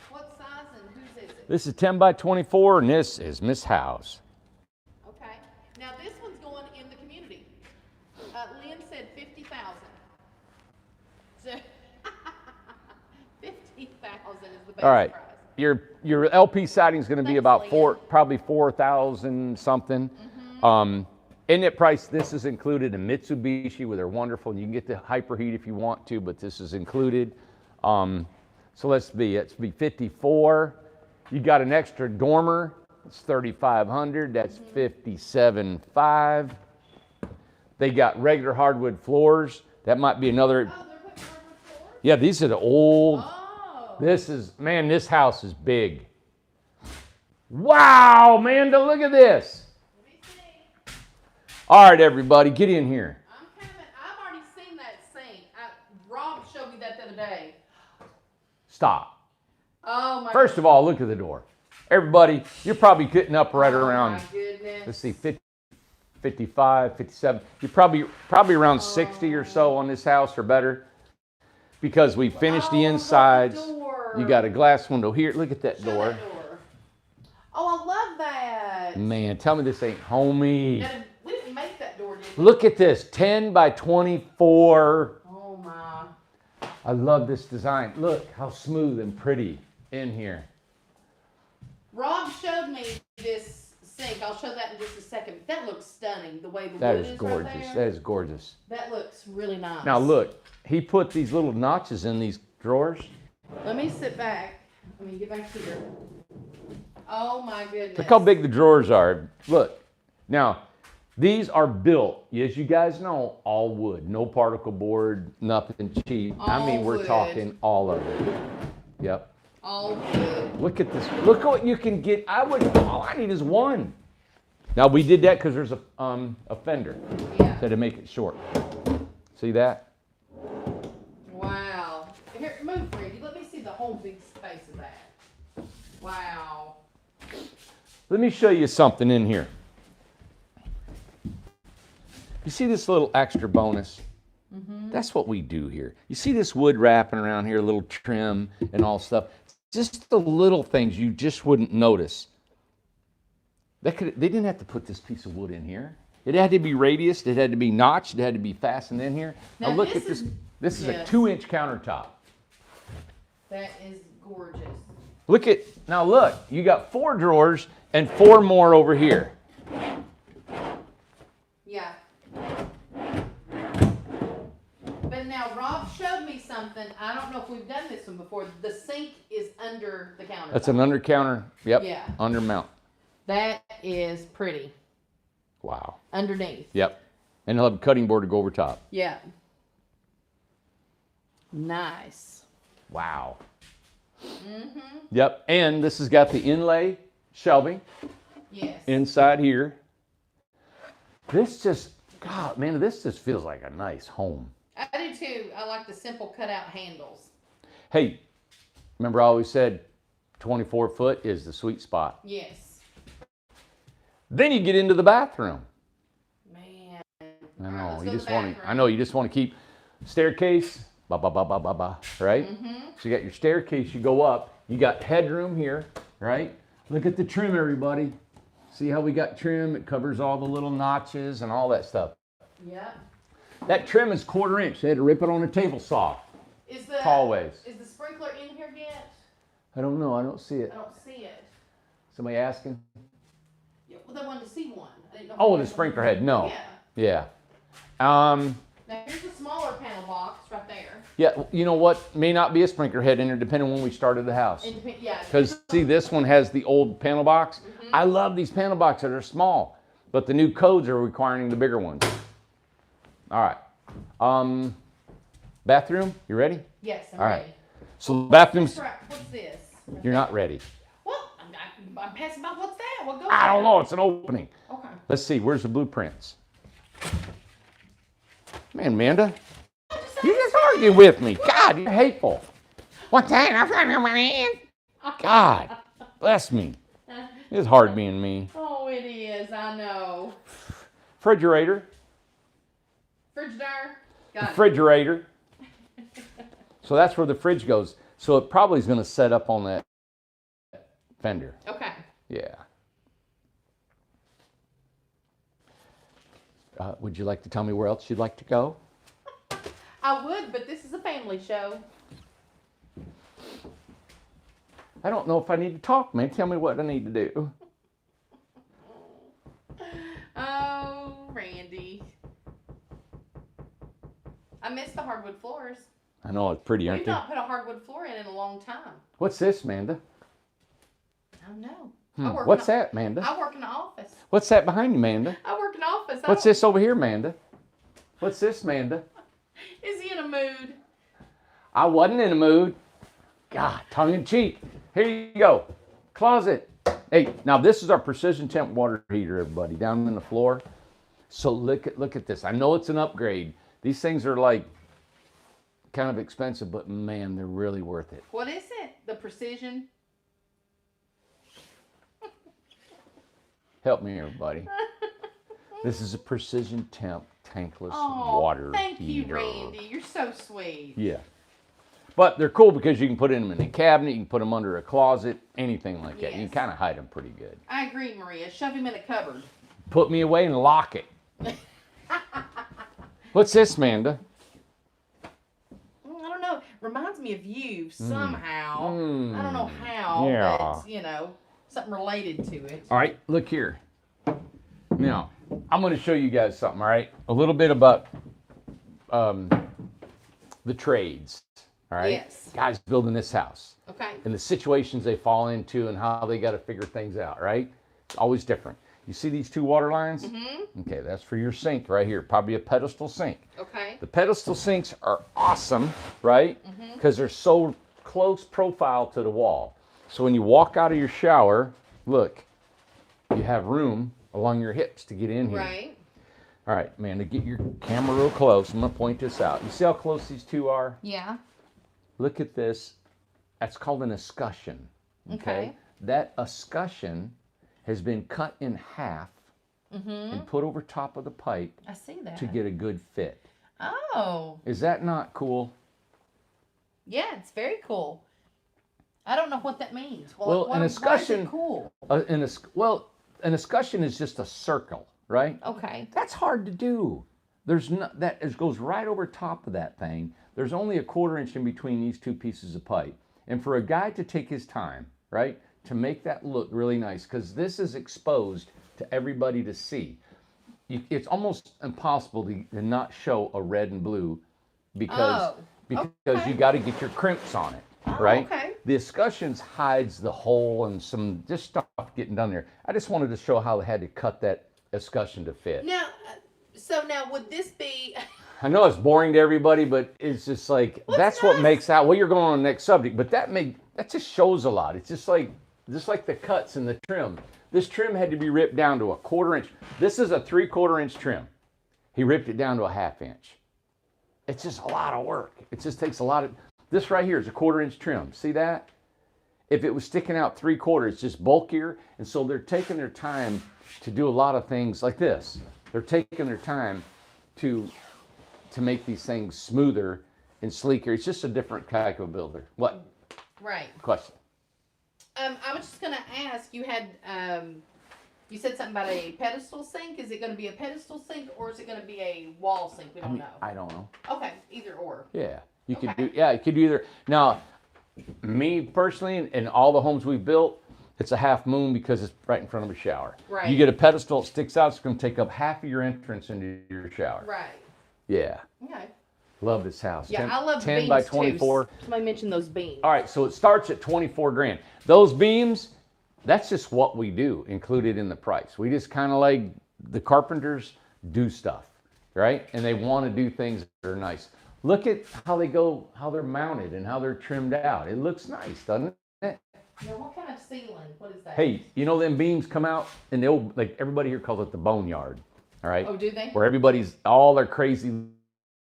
What size and whose is it? This is 10 by 24, and this is Miss House. Okay. Now this one's going in the community. Lynn said 50,000. So 50,000. is the All right. best price. Your LP siding is going to be Thanks, about Leah. probably 4,000 something. In that price, this is included in Mitsubishi with their wonderful. You can get the hyperheat if you want to, but this is included. So let's be 54. You got an extra dormer. It's 3,500. That's 57.5. They got regular hardwood floors. That might be another. Oh, they're putting hardwood floors? Yeah, these are the old. Oh. This house is big. Wow, Amanda, look at this. Let me see. All right, everybody, get in here. I'm coming. I've already seen that sink. Rob showed me that the other day. Stop. Oh my. First of all, look at the door. Everybody, you're probably getting up right around, Oh my goodness. let's see, 50, 55, 57. You're probably around 60 or so on this house or better, because we finished the insides. Door. You got a glass window here. Look at that Show door. that door. Oh, I love that. Man, tell me this ain't homey. Now, we didn't make that door, did we? Look at this, 10 by 24. Oh my. I love this design. Look how smooth and pretty in here. Rob showed me this sink. I'll show that in just a second. That looks stunning. The way the That wood is is gorgeous. right That there. is gorgeous. That looks really nice. Now look, he put these little notches in these drawers. Let me sit back. Let me get back here. Oh my goodness. Look how big the drawers are. Look. Now, these are built, as you guys know, all wood. No particle board, nothing cheap. I mean, All we're wood. talking all of it. Yep. All good. Look at this. Look what you can get. All I need is one. Now, we did that because there's a fender. Yeah. So to make it short. See that? Wow. Here, move, Freddie. Let me see the whole big space of that. Wow. Let me show you something in here. You see this little extra bonus? That's what we do here. You see this wood wrapping around here, a little trim and all stuff. Just the little things you just wouldn't notice. They didn't have to put this piece of wood in here. It had to be radiused. It had to be notched. It had to be fastened in here. Now Now, look this at this. is- This is a yes. 2-inch countertop. That is gorgeous. Now look, you got 4 drawers and 4 more over here. Yeah. But now Rob showed me something. I don't know if we've done this one before. The sink is under the counter. That's an under counter. Yep. Yeah. Under mount. That is pretty. Wow. Underneath. Yep. And they'll have a cutting board to go over top. Yeah. Nice. Wow. Yep. And this has got the inlay shelving Yes. inside here. This just, God, man, this just feels like a nice home. I do too. I like the simple cutout handles. Hey, remember I always said 24 foot is the sweet spot. Yes. Then you get into the bathroom. Man. I All right, know, let's you go to just the want to, bathroom. I know, you just want to keep staircase, ba ba ba ba ba ba, right? So you got your staircase, you go up, you got headroom here, right? Look at the trim, everybody. See how we got trim? It covers all the little notches and all that stuff. Yep. That trim is 1/4 inch. They had to rip it on a table saw. Is the Tallways. Is the sprinkler in here yet? I don't know, I don't see it. I don't see it. Somebody asking? Yeah, well, they wanted to see one. I didn't know if Oh, we the had one. sprinkler head, no. Yeah. Yeah. Now here's the smaller panel box right there. Yeah, you know what? May not be a sprinkler head in there depending on when we started the house. Yeah. Because see, this one has the old panel box. I love these panel boxes. They're small, but the new codes are requiring the bigger ones. All right. Bathroom, you ready? Yes, I'm All right. ready. So the bathrooms, What's this? you're not ready. What? I'm passing by. What's that? What goes I don't there? know. It's an opening. Okay. Let's see. Where's the blueprints? Man, Amanda, you just arguing with me. God, you're hateful. What's that? God, bless me. It's hard being me. Oh, it is. I know. Refrigerator. Frigidaire. Got it. Refrigerator. So that's where the fridge goes. So it probably is going to set up on that fender. Okay. Yeah. Would you like to tell me where else you'd like to go? I would, but this is a family show. I don't know if I need to talk, man. Tell me what I need to do. Oh, Randy. I miss the hardwood floors. I know it's pretty, aren't We've they? not put a hardwood floor in a long time. What's this, Amanda? I don't know. What's that, Amanda? I work in the office. What's that behind you, Amanda? I work in the office. What's this over here, Amanda? What's this, Amanda? Is he in a mood? I wasn't in a mood. God, tongue in cheek. Here you go. Closet. Hey, now this is our precision temp water heater, everybody, down in the floor. So look at this. I know it's an upgrade. These things are like kind of expensive, but man, they're really worth it. What is it? The precision? Help me, everybody. This is a precision temp tankless Oh, water thank heater. you, Randy. You're so sweet. Yeah. But they're cool because you can put them in a cabinet, you can put them under a closet, anything like that. You can Yes. kind of hide them pretty good. I agree, Maria. Shove him in a cupboard. Put me away and lock it. What's this, Amanda? I don't know. Reminds me of you somehow. Mm. I don't know how, Yeah. but, you know, something related to it. All right, look here. Now, I'm going to show you guys something, all right? A little bit about the trades, all right? Yes. Guys building this house Okay. and the situations they fall into and how they got to figure things out, right? It's always different. You see these two water lines? Mm-hmm. Okay, that's for your sink right here, probably a pedestal sink. Okay. The pedestal sinks are awesome, right? Because they're so close profile to the wall. So when you walk out of your shower, look, you have room along your hips to get in here. Right. All right, man, to get your camera real close, I'm going to point this out. You see how close these two are? Yeah. Look at this. That's called an escutcheon. Okay. That escutcheon has been cut in half and put over top of the pipe I see that. to get a good fit. Oh. Is that not cool? Yeah, it's very cool. I don't know what that means. Well, an why is escutcheon- it cool. An escutcheon is just a circle, right? Okay. That's hard to do. There's not that it goes right over top of that thing. There's only a 1/4 inch in between these two pieces of pipe. And for a guy to take his time, right, to make that look really nice, because this is exposed to everybody to see. It's almost impossible to not show a red and blue because okay. you got to get your crimps on it, right? okay. The escutcheons hides the hole and some just stuff getting done there. I just wanted to show how they had to cut that escutcheon to fit. Now, so now would this be? I know it's boring to everybody, but it's just like that's what makes out. Well, you're going on the next subject, but that just shows a lot. It's just like the cuts and the trim. This trim had to be ripped down to a 1/4 inch. This is a 3/4 inch trim. He ripped it down to a 1/2 inch. It's just a lot of work. It just takes a lot of. This right here is a 1/4 inch trim. See that? If it was sticking out 3/4, it's just bulkier, and so they're taking their time to do a lot of things like this. They're taking their time to make these things smoother and sleeker. It's just a different type of builder. What? Right. Question. I was just gonna ask. You had you said something about a pedestal sink. Is it going to be a pedestal sink or is it going to be a wall sink? We don't know. I don't know. Okay, either or. Yeah, you could Okay. do. Yeah, you could do either. Now, me personally, in all the homes we've built, it's a half moon because it's right in front of a shower. Right. You get a pedestal, it sticks out. It's going to take up half of your entrance into your shower. Right. Yeah, Okay. love this house. Yeah, 10, I love the 10 beams by too. 24. Somebody mentioned those beams. All right, so it starts at 24 grand. Those beams, that's just what we do, included in the price. We just kind of like the carpenters do stuff, right? And they want to do things that are nice. Look at how they go, how they're mounted and how they're trimmed out. It looks nice, doesn't it? Now, what kind of ceiling? What is that? Hey, you know them beams come out and they'll, like everybody here calls it the boneyard, all right? Oh, do they? Where everybody's, all their crazy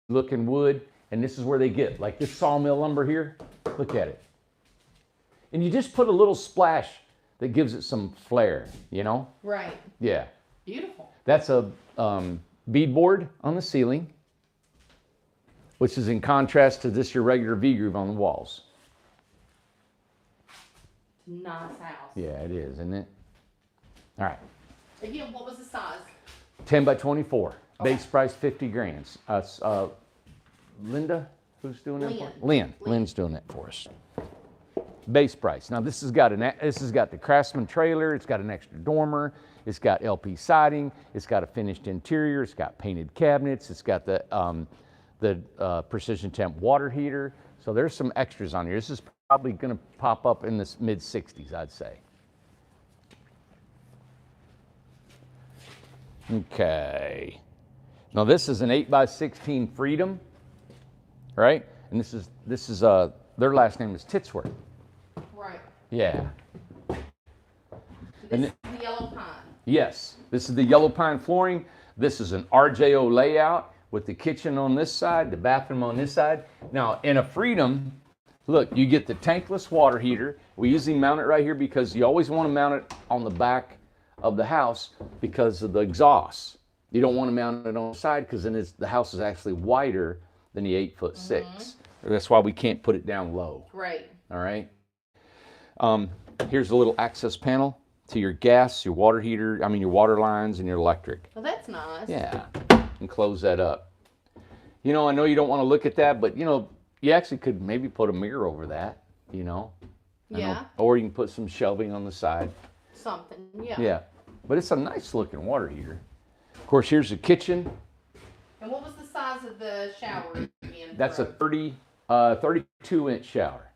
looking wood, and this is where they get, like this sawmill lumber here, look at it. And you just put a little splash that gives it some flair, you know? Right. Yeah. Beautiful. That's a beadboard on the ceiling, which is in contrast to this your regular V-groove on the walls. Nice house. Yeah, it is, isn't it? All right. Again, what was the size? 10 by 24. Okay. Base price 50 grand. Linda, who's doing that for us? Lynn. Lynn's doing that for us. base price. Now this has got the Craftsman trailer, it's got an extra dormer, it's got LP siding, it's got a finished interior, it's got painted cabinets, it's got the precision temp water heater. So there's some extras on here. This is probably going to pop up in this mid 60s, I'd say. Okay. Now this is an 8x16 Freedom, right? And this is their last name is Titsworth. Right. Yeah. This is the yellow pine. Yes, this is the yellow pine flooring. This is an RJO layout with the kitchen on this side, the bathroom on this side. Now, in a Freedom, look, you get the tankless water heater. We usually mount it right here because you always want to mount it on the back of the house because of the exhaust. You don't want to mount it on the side because then the house is actually wider than the 8'6". That's why we can't put it down low. Right. All right. Here's a little access panel to your gas, your water heater, your water lines and your electric. Well, that's nice. Yeah, and close that up. I know you don't want to look at that, but you actually could maybe put a mirror over that, Yeah. Or you can put some shelving on the side. Something, yeah. Yeah, but it's a nice looking water heater. Of course, here's the kitchen. And what was the size of the shower again? That's a 32-inch shower.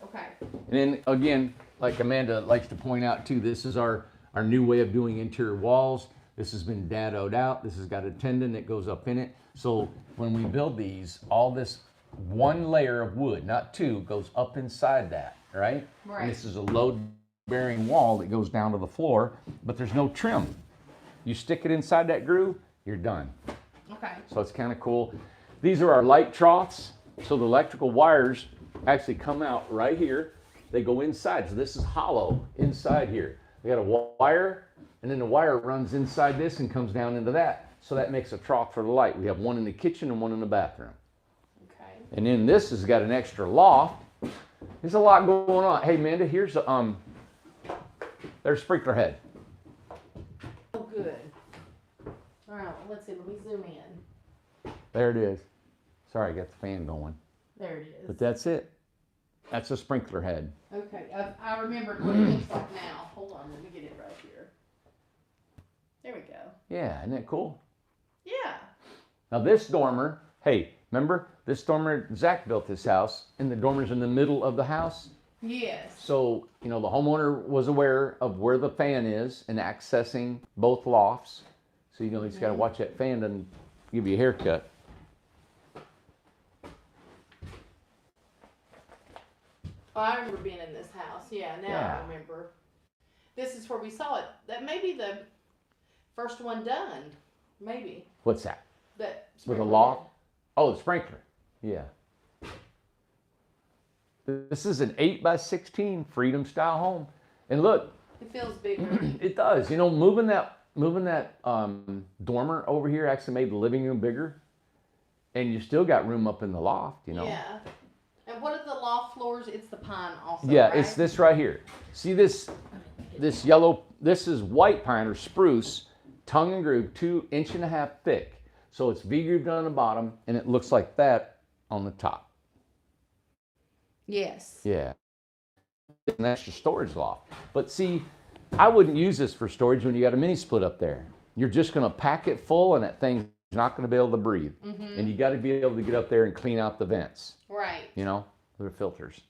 Okay. And then again, like Amanda likes to point out too, this is our new way of doing interior walls. This has been dadoed out. This has got a tendon that goes up in it. So when we build these, all this one layer of wood, not two, goes up inside that, right? Right. And this is a load-bearing wall that goes down to the floor, but there's no trim. You stick it inside that groove, you're done. Okay. So it's kind of cool. These are our light troughs. So the electrical wires actually come out right here. They go inside. So this is hollow inside here. We got a wire, and then the wire runs inside this and comes down into that. So that makes a trough for the light. We have one in the kitchen and one in the bathroom. Okay. And then this has got an extra loft. There's a lot going on. Hey, Amanda, here's there's sprinkler head. Oh, good. All right, let's see. Let me zoom in. There it is. Sorry, I got the fan going. There it is. But that's it. That's a sprinkler head. Okay, I remember what it looks like now. Hold on, let me get it right here. There we go. Yeah, isn't that cool? Yeah. Now this dormer, hey, remember this dormer, Zach built this house, and the dormer's in the middle of the house. Yes. So, the homeowner was aware of where the fan is and accessing both lofts. So, he's got to watch that fan doesn't give you a haircut. Oh, I remember being in this house. Yeah, now Yeah. I remember. This is where we saw it. That may be the first one done. Maybe. What's that? That With a sprinkler loft? head. Oh, the sprinkler. Yeah. This is an 8x16 Freedom style home. And look, It feels bigger. it does. Moving that dormer over here actually made the living room bigger. And you still got room up in the loft, Yeah. And what are the loft floors? It's the pine also. Yeah, right? it's this right here. See this yellow, this is white pine or spruce, tongue and groove, 2.5 inches thick. So it's V-grooved on the bottom and it looks like that on the top. Yes. Yeah. And that's your storage loft. But see, I wouldn't use this for storage when you got a mini split up there. You're just going to pack it full and that thing's not going to be able to breathe. Mm-hmm. And you got to be able to get up there and clean out the vents, Right. the filters.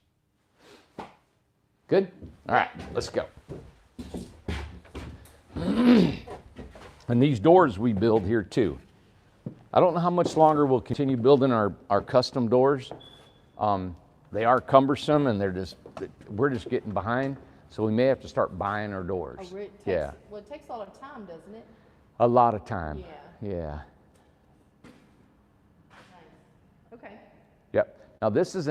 Good? All right, let's go. And these doors we build here too. I don't know how much longer we'll continue building our custom doors. They are cumbersome and we're just getting behind. So we may have to start buying our doors. Oh, it takes, Yeah, Well, it takes a lot of time, doesn't it? a lot of time. Yeah. Yeah. Nice. Okay. Yep. Now this is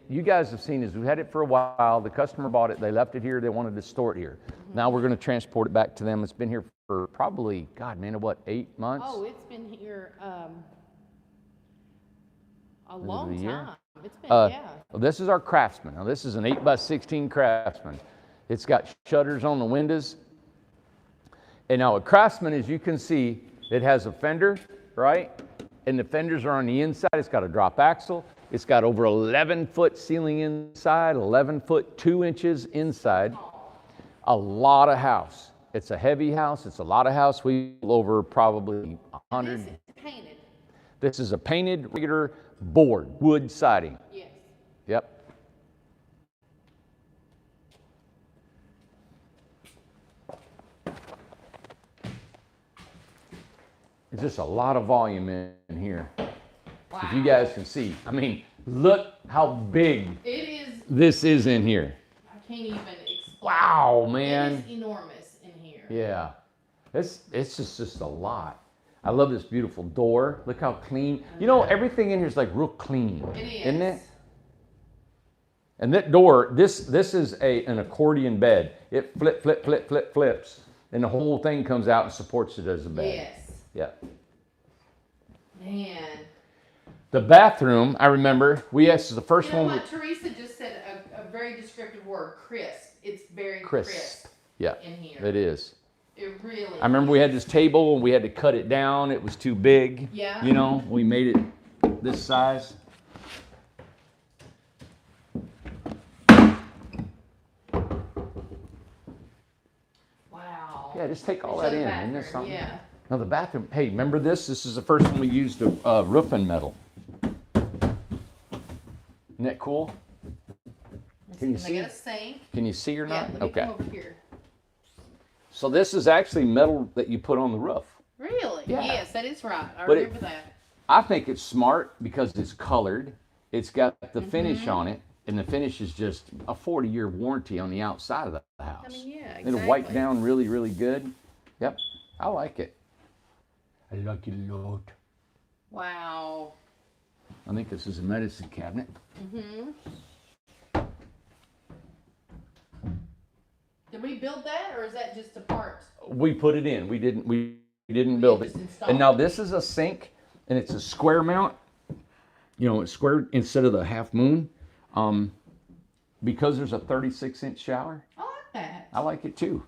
you guys have seen this. We've had it for a while. The customer bought it. They left it here. They wanted to store it here. Mm-hmm. Now we're going to transport it back to them. It's been here for probably, 8 months? Oh, it's been here a End of long the year? time. It's been, yeah. Well, this is our Craftsman. Now this is an 8x16 Craftsman. It's got shutters on the windows. And now a Craftsman, as you can see, it has a fender, right? And the fenders are on the inside. It's got a drop axle. It's got over 11-foot ceiling inside, 11 foot 2 inches inside. A lot of house. It's a heavy house. It's a lot of house. We over probably 100. This is painted. This is a painted regular board, wood siding. Yes. Yep. There's just a lot of volume in here. Wow. If you guys can see, I mean, look how big It is. this is in here. I can't even explain. Wow, man. It is enormous in here. Yeah, it's just a lot. I love this beautiful door. Look how clean. You know, everything in here is like real clean. It is. Isn't it? And that door, this is an accordion bed. It flips, and the whole thing comes out and supports it as a bed. Yes. Yeah. Man. The bathroom, I remember, this is the first You know one. what? Teresa just said a very descriptive word, crisp. It's very Crisp. crisp Yeah, in here. it is. It really I remember we had this table and we had to cut it down. It was too big. Yeah. You know, we made it this size. Wow. Yeah, just take all Show that the in. bathroom, Isn't this something? Yeah. Now the bathroom, hey, remember this? This is the first one we used roofing metal. Isn't that cool? Can you And see? I got a sink. Can you see or Yeah, not? let me Okay. come over here. So this is actually metal that you put on the roof. Really? Yeah. Yes, that is right. I But it- remember that. I think it's smart because it's colored. It's got the Mm-hmm. finish on it, and the finish is just a 40-year warranty on the outside of the house. I mean, yeah, It'll wipe exactly. down really, really good. Yep, I like it. I like it a lot. Wow. I think this is a medicine cabinet. Mm-hmm. Did we build that, or is that just a part? We put it in. We didn't build it. just installed And now this is a sink, and it's a square mount. You know, it's square instead of the half moon. Because there's a 36-inch shower. I like that. I like it too.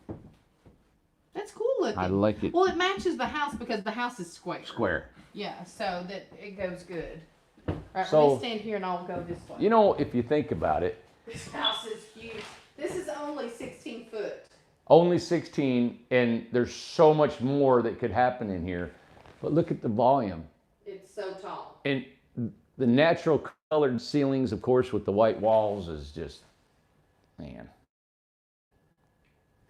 That's cool looking. I like it Well, it matches the house because the house is square. square. Yeah, so that it goes good. All right, So- let me stand here and I'll go this way. You know, if you think about it, This house is huge. This is only 16 foot. only 16, and there's so much more that could happen in here. But look at the volume. It's so tall. And the natural colored ceilings, of course, with the white walls is just, man.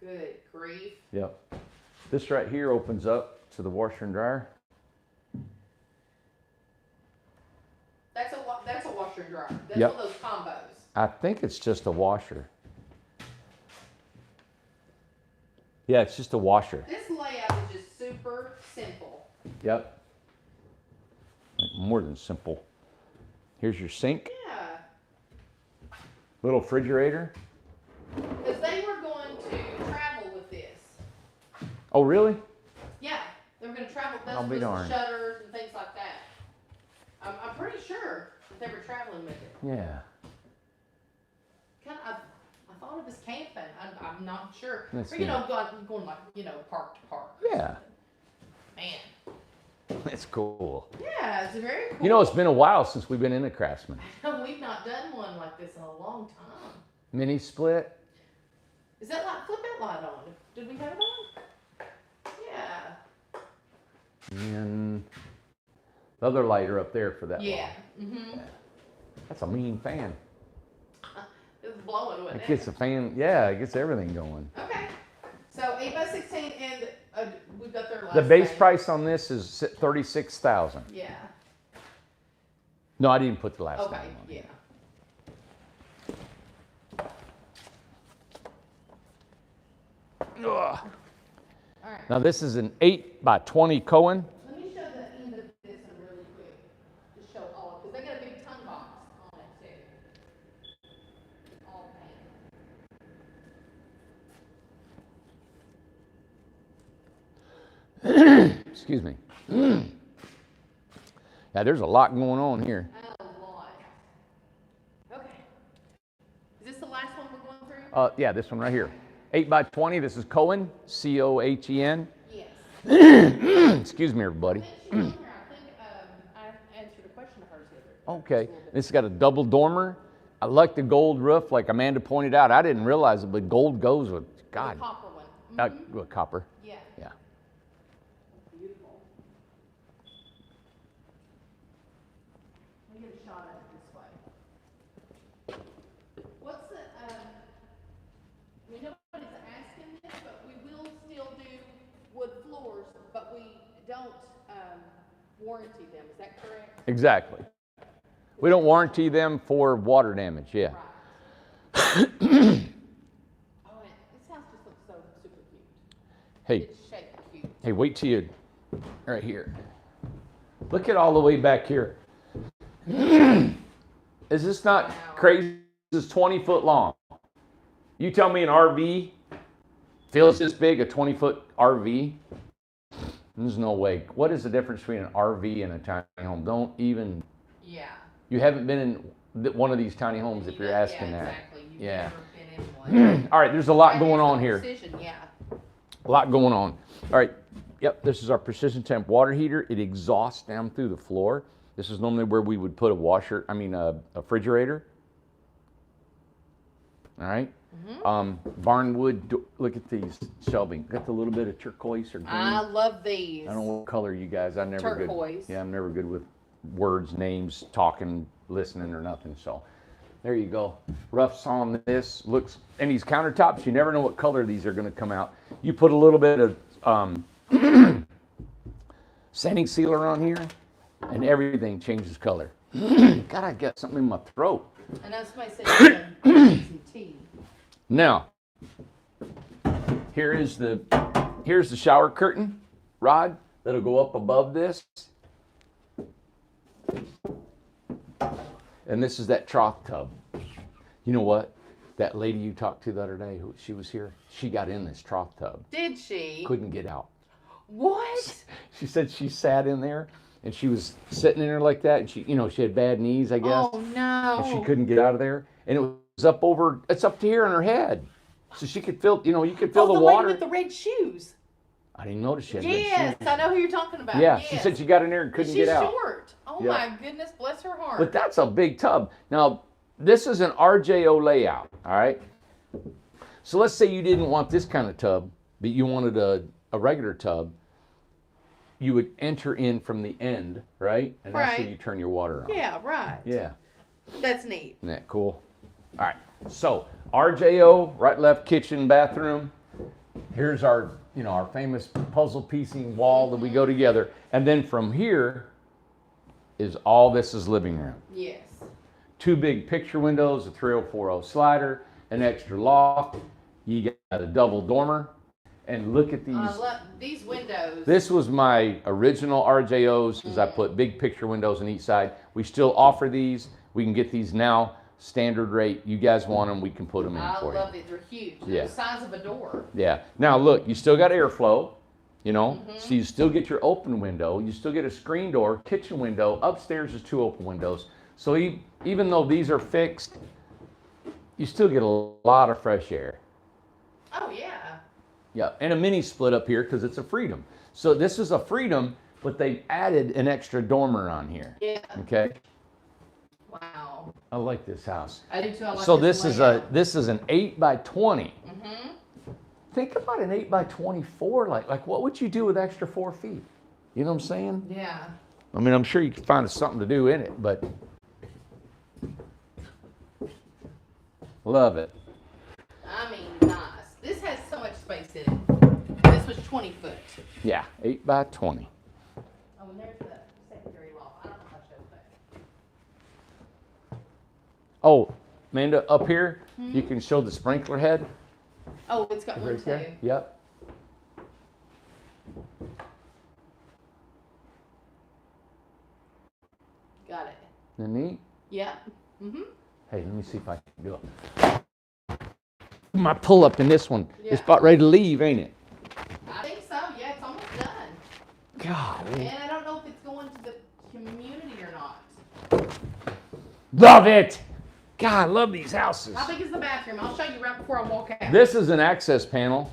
Good grief. Yep. This right here opens up to the washer and dryer. That's a washer and dryer. That's Yep. one of those combos. I think it's just a washer. Yeah, it's just a washer. This layout is just super simple. Yep. Like more than simple. Here's your sink, Yeah. little refrigerator. Because they were going to travel with this. Oh, really? Yeah, they were going to travel. That's I'll be with darned. shutters and things like that. I'm pretty sure that they were traveling with it. Yeah. Kind of, I thought it was camping. I'm not sure. That's Or, you know, neat. going like, park to park. or Yeah. something. Man. That's cool. Yeah, it's very cool. You know, it's been a while since we've been in a Craftsman. We've not done one like this in a long time. Mini split. Is that light? Flip that light on. Did we have it on? Yeah. And the other lighter up there for that. Yeah. one. Mm-hmm. That's a mean fan. It was blowing, It wasn't gets it? the fan, yeah, it gets everything going. Okay. So 8 by 16, and we've got their last The base name. price on this is $36,000. Yeah. No, I didn't put the last Okay. name on it. Yeah. Ugh. All right. Now this is an 8 by 20 Cohen. Let me show the end of this one really quick. To show all, because they got a big tongue box on it too. All painted. Excuse me. Yeah, there's a lot going on here. A lot. Okay. Is this the last one we're going through? Yeah, this one right here. 8 by 20, this is Cohen, C-O-H-E-N. Yes. Excuse me, everybody. I think she's on here. I think I answered a question of hers the other day. Oh, Okay. This has got a double dormer. I like the gold roof, like Amanda pointed out. I didn't realize it, but gold goes with, God. The copper one. With copper. Yeah. Yeah. Beautiful. Let me get a shot at it this way. What's the, we know nobody's asking this, but we will still do wood floors, but we don't, warranty them, is that correct? Exactly. We don't warranty them for water damage, yeah. Right. Oh, and this house just looks so super cute. Hey, It's shaped cute. hey, wait till you, right here. Look at all the way back here. Is this not crazy? This is 20 foot long. You tell me an RV feels this big, a 20-foot RV? There's no way. What is the difference between an RV and a tiny home? Don't even, Yeah. you haven't been in one of these tiny homes if you're asking yeah, that. Exactly. You've Yeah. never been in one. All right, there's a lot Right, going there's on the here. precision, yeah. A lot going on. All right, yep, this is our precision temp water heater. It exhausts down through the floor. This is normally where we would put a refrigerator. All right. Barnwood, look at these shelving. Got the little bit of turquoise or green. I love these. I don't know what color you guys. I'm never Turquoise. good. Yeah, I'm never good with words, names, talking, listening, or nothing. So there you go. Roughs on this. Looks, and these countertops, you never know what color these are going to come out. You put a little bit of sanding sealer on here, and everything changes color. God, I got something in my throat. I know somebody said some tea. Now, here's the shower curtain rod that'll go up above this. And this is that trough tub. You know what? That lady you talked to the other day, she was here, she got in this trough tub. Did she? Couldn't get out. What? She said she sat in there and she was sitting in there like that, and she had bad knees, I guess. Oh no. And she couldn't get out of there. And it was it's up to here in her head. So she could feel, you could feel the water. Lady with the red shoes. I didn't notice she had red Yes, shoes. I know who you're talking about. Yeah, yes. she said she got in there and couldn't get out. She's short. Oh Yeah. my goodness, bless her heart. But that's a big tub. Now, this is an RJO layout, all right? So let's say you didn't want this kind of tub, but you wanted a regular tub. You would enter in from the end, right? And that's where Right. you turn your water on. Yeah, right. Yeah. That's neat. Isn't that cool? All right. So RJO, right, left, kitchen, bathroom. Here's our famous puzzle piecing wall that we go together. And then from here is all this is living room. Yes. 2 big picture windows, a 3040 slider, an extra loft. You got a double dormer. And look at these. I love these windows. This was my original RJOs because I put big picture windows on each side. We still offer these. We can get these now, standard rate. You guys want them, we can put them in I for you. love these. They're huge. They're Yeah. the size of a door. Yeah. Now look, you still got airflow, so you still get your open window. You still get a screen door, kitchen window. Upstairs is 2 open windows. So even though these are fixed, you still get a lot of fresh air. Oh yeah. Yeah, and a mini split up here because it's a Freedom. So this is a Freedom, but they added an extra dormer on here. Yeah. Okay. Wow. I like this house. I do too. I like So this layout. is an 8 by 20. Think about an 8 by 24. Like what would you do with extra 4 feet? You know what I'm saying? Yeah. I mean, I'm sure you could find something to do in it, but love it. I mean, nice. This has so much space in it. This was 20 foot. Yeah, 8 by 20. Oh, and there's the secondary loft. I don't know if I showed that. Oh, Amanda, up here, you can show the sprinkler head. Oh, it's got one Right too. there. Yep. Got it. Isn't that neat? Yeah. Mm-hmm. Hey, let me see if I can do it. My pull up in this one is Yeah. about ready to leave, ain't it? I think so. Yeah, it's almost done. Golly. And I don't know if it's going to the community or not. Love it. God, I love these houses. How big is the bathroom? I'll show you right before I walk out. This is an access panel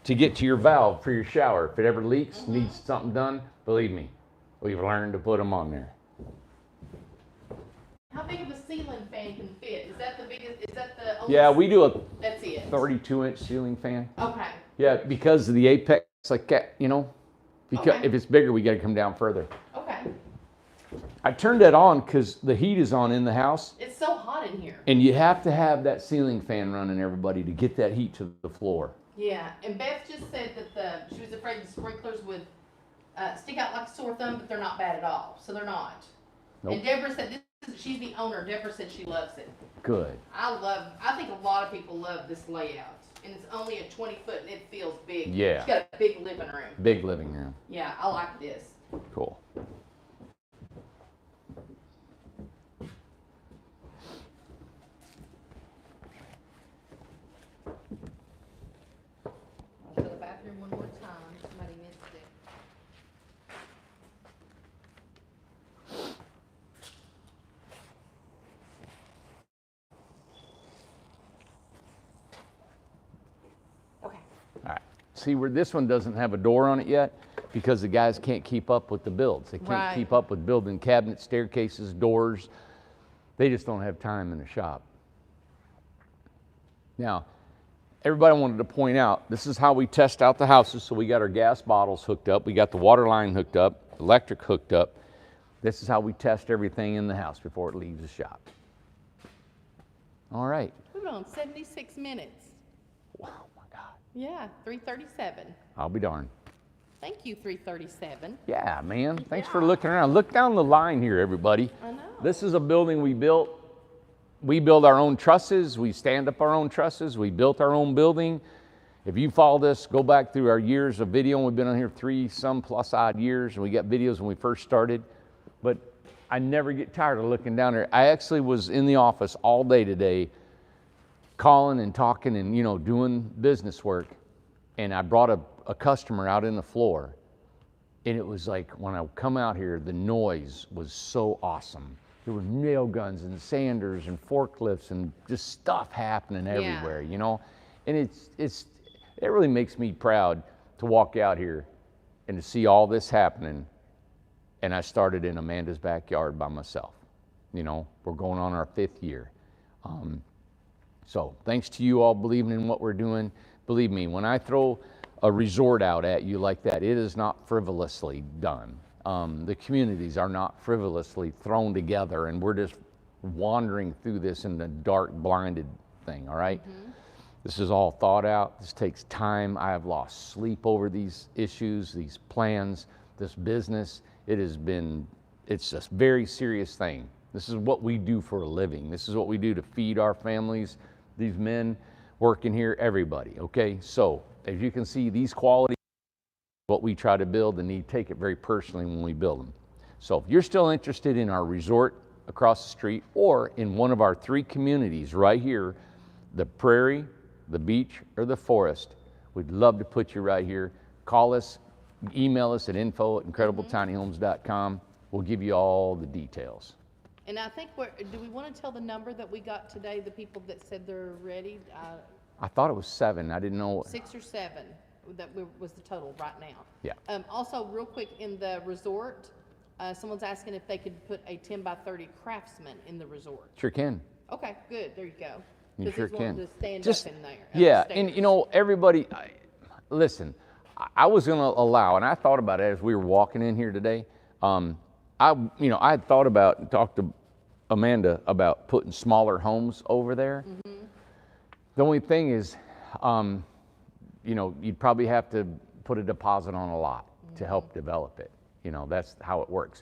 to get to your valve for your shower. If it ever leaks, needs something done, believe me, we've learned to put them on there. ceiling fan can fit. Is that the biggest? Is that the only? Yeah, we do a That's it. 32-inch ceiling fan. Okay. Yeah, because of the apex, like that, you know. Because Okay. if it's bigger, we got to come down further. Okay. I turned that on because the heat is on in the house, It's so hot in here. and you have to have that ceiling fan running, everybody, to get that heat to the floor. Yeah, and Beth just said that she was afraid the sprinklers would stick out like a sore thumb, but they're not bad at all. So they're not. Nope. And Deborah said she's the owner. Deborah said she loves it. Good. I think a lot of people love this layout. And it's only a 20-foot and it feels big. Yeah. It's got a big living room. Big living room. Yeah, I like this. Cool. I'll show the bathroom one more time. Somebody missed it. Okay. All right. See where this one doesn't have a door on it yet? Because the guys can't keep up with the builds. They can't Right. keep up with building cabinets, staircases, doors. They just don't have time in the shop. Now, everybody wanted to point out, this is how we test out the houses. So we got our gas bottles hooked up. We got the water line hooked up, electric hooked up. This is how we test everything in the house before it leaves the shop. All right. We've been on 76 minutes. Wow, my God. Yeah, 3:37. I'll be darned. Thank you, 3:37. Yeah, man. Thanks for looking around. Look down the line here, everybody. I know. This is a building we built. We build our own trusses. We stand up our own trusses. We built our own building. If you followed us, go back through our years of video. We've been on here 3+ odd years, and we got videos when we first started. But I never get tired of looking down there. I actually was in the office all day today, calling and talking and, you know, doing business work. And I brought a customer out in the floor. And it was like, when I come out here, the noise was so awesome. There were nail guns and sanders and forklifts and just stuff happening everywhere, you know? And it really makes me proud to walk out here and to see all this happening. And I started in Amanda's backyard by myself. You know, we're going on our 5th year. So thanks to you all believing in what we're doing. Believe me, when I throw a resort out at you like that, it is not frivolously done. The communities are not frivolously thrown together and we're just wandering through this in the dark, blinded thing, all right? Mm-hmm. This is all thought out. This takes time. I have lost sleep over these issues, these plans, this business. It's a very serious thing. This is what we do for a living. This is what we do to feed our families, these men working here, everybody, okay? So, as you can see, these qualities, what we try to build, and you take it very personally when we build them. So if you're still interested in our resort across the street or in one of our 3 communities right here, the prairie, the beach, or the forest, we'd love to put you right here. Call us, email us at info@incredibletinyhomes.com. We'll give you all the details. And I think do we want to tell the number that we got today, the people that said they're ready? I thought it was 7. I didn't know. 6 or 7 was the total right now. Yeah. Also, real quick, in the resort, someone's asking if they could put a 10x30 Craftsman in the resort. Sure can. Okay, good. There you go. You sure can. To stand Just, up in there. yeah, upstairs. and you know, everybody, listen, I was going to allow, and I thought about it as we were walking in here today. I had thought about and talked to Amanda about putting smaller homes over there. Mm-hmm. The only thing is, you'd probably have to put a deposit on a lot to help develop it. You know, that's how it works.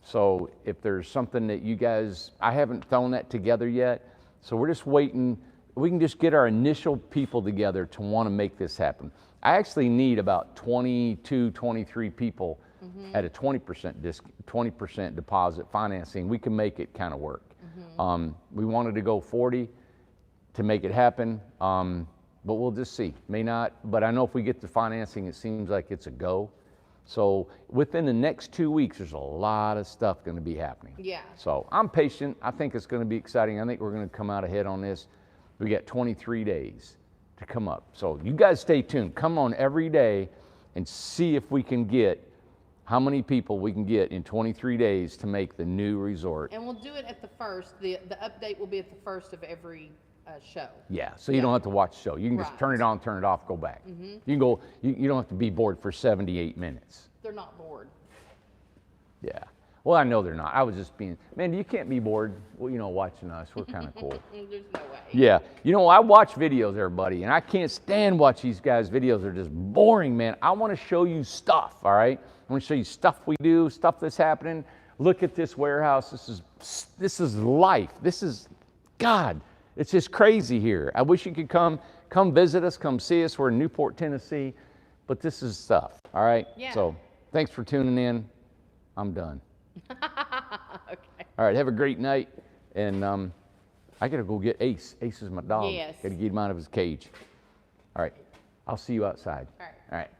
So if there's something that you guys, I haven't thrown that together yet, so we're just waiting. We can just get our initial people together to want to make this happen. I actually need about 22, 23 people at a 20% deposit financing. We can make it kind of work. We wanted to go 40 to make it happen, but we'll just see. May not, but I know if we get the financing, it seems like it's a go. So within the next 2 weeks, there's a lot of stuff going to be happening. Yeah. So I'm patient. I think it's going to be exciting. I think we're going to come out ahead on this. We got 23 days to come up. So you guys stay tuned. Come on every day and see if we can get how many people we can get in 23 days to make the new resort. And we'll do it at the first. The update will be at the first of every show. Yeah, so you don't have to watch the show. You can just Right. turn it on, turn it off, go back. You can go, you don't have to be bored for 78 minutes. They're not bored. Yeah. Well, I know they're not. I was just being, man, you can't be bored, well, you know, watching us. We're kind of cool. There's no way. Yeah. You know, I watch videos, everybody, and I can't stand watch these guys' videos. They're just boring, man. I want to show you stuff, all right? I want to show you stuff we do, stuff that's happening. Look at this warehouse. This is life. This is, God, it's just crazy here. I wish you could come visit us, come see us. We're in Newport, Tennessee, but this is stuff, all right? Yeah. So thanks for tuning in. I'm done. Okay. All right, have a great night, and I gotta go get Ace. Ace is my dog. Yes. Gotta get him out of his cage. All right, I'll see you outside. All right. All right.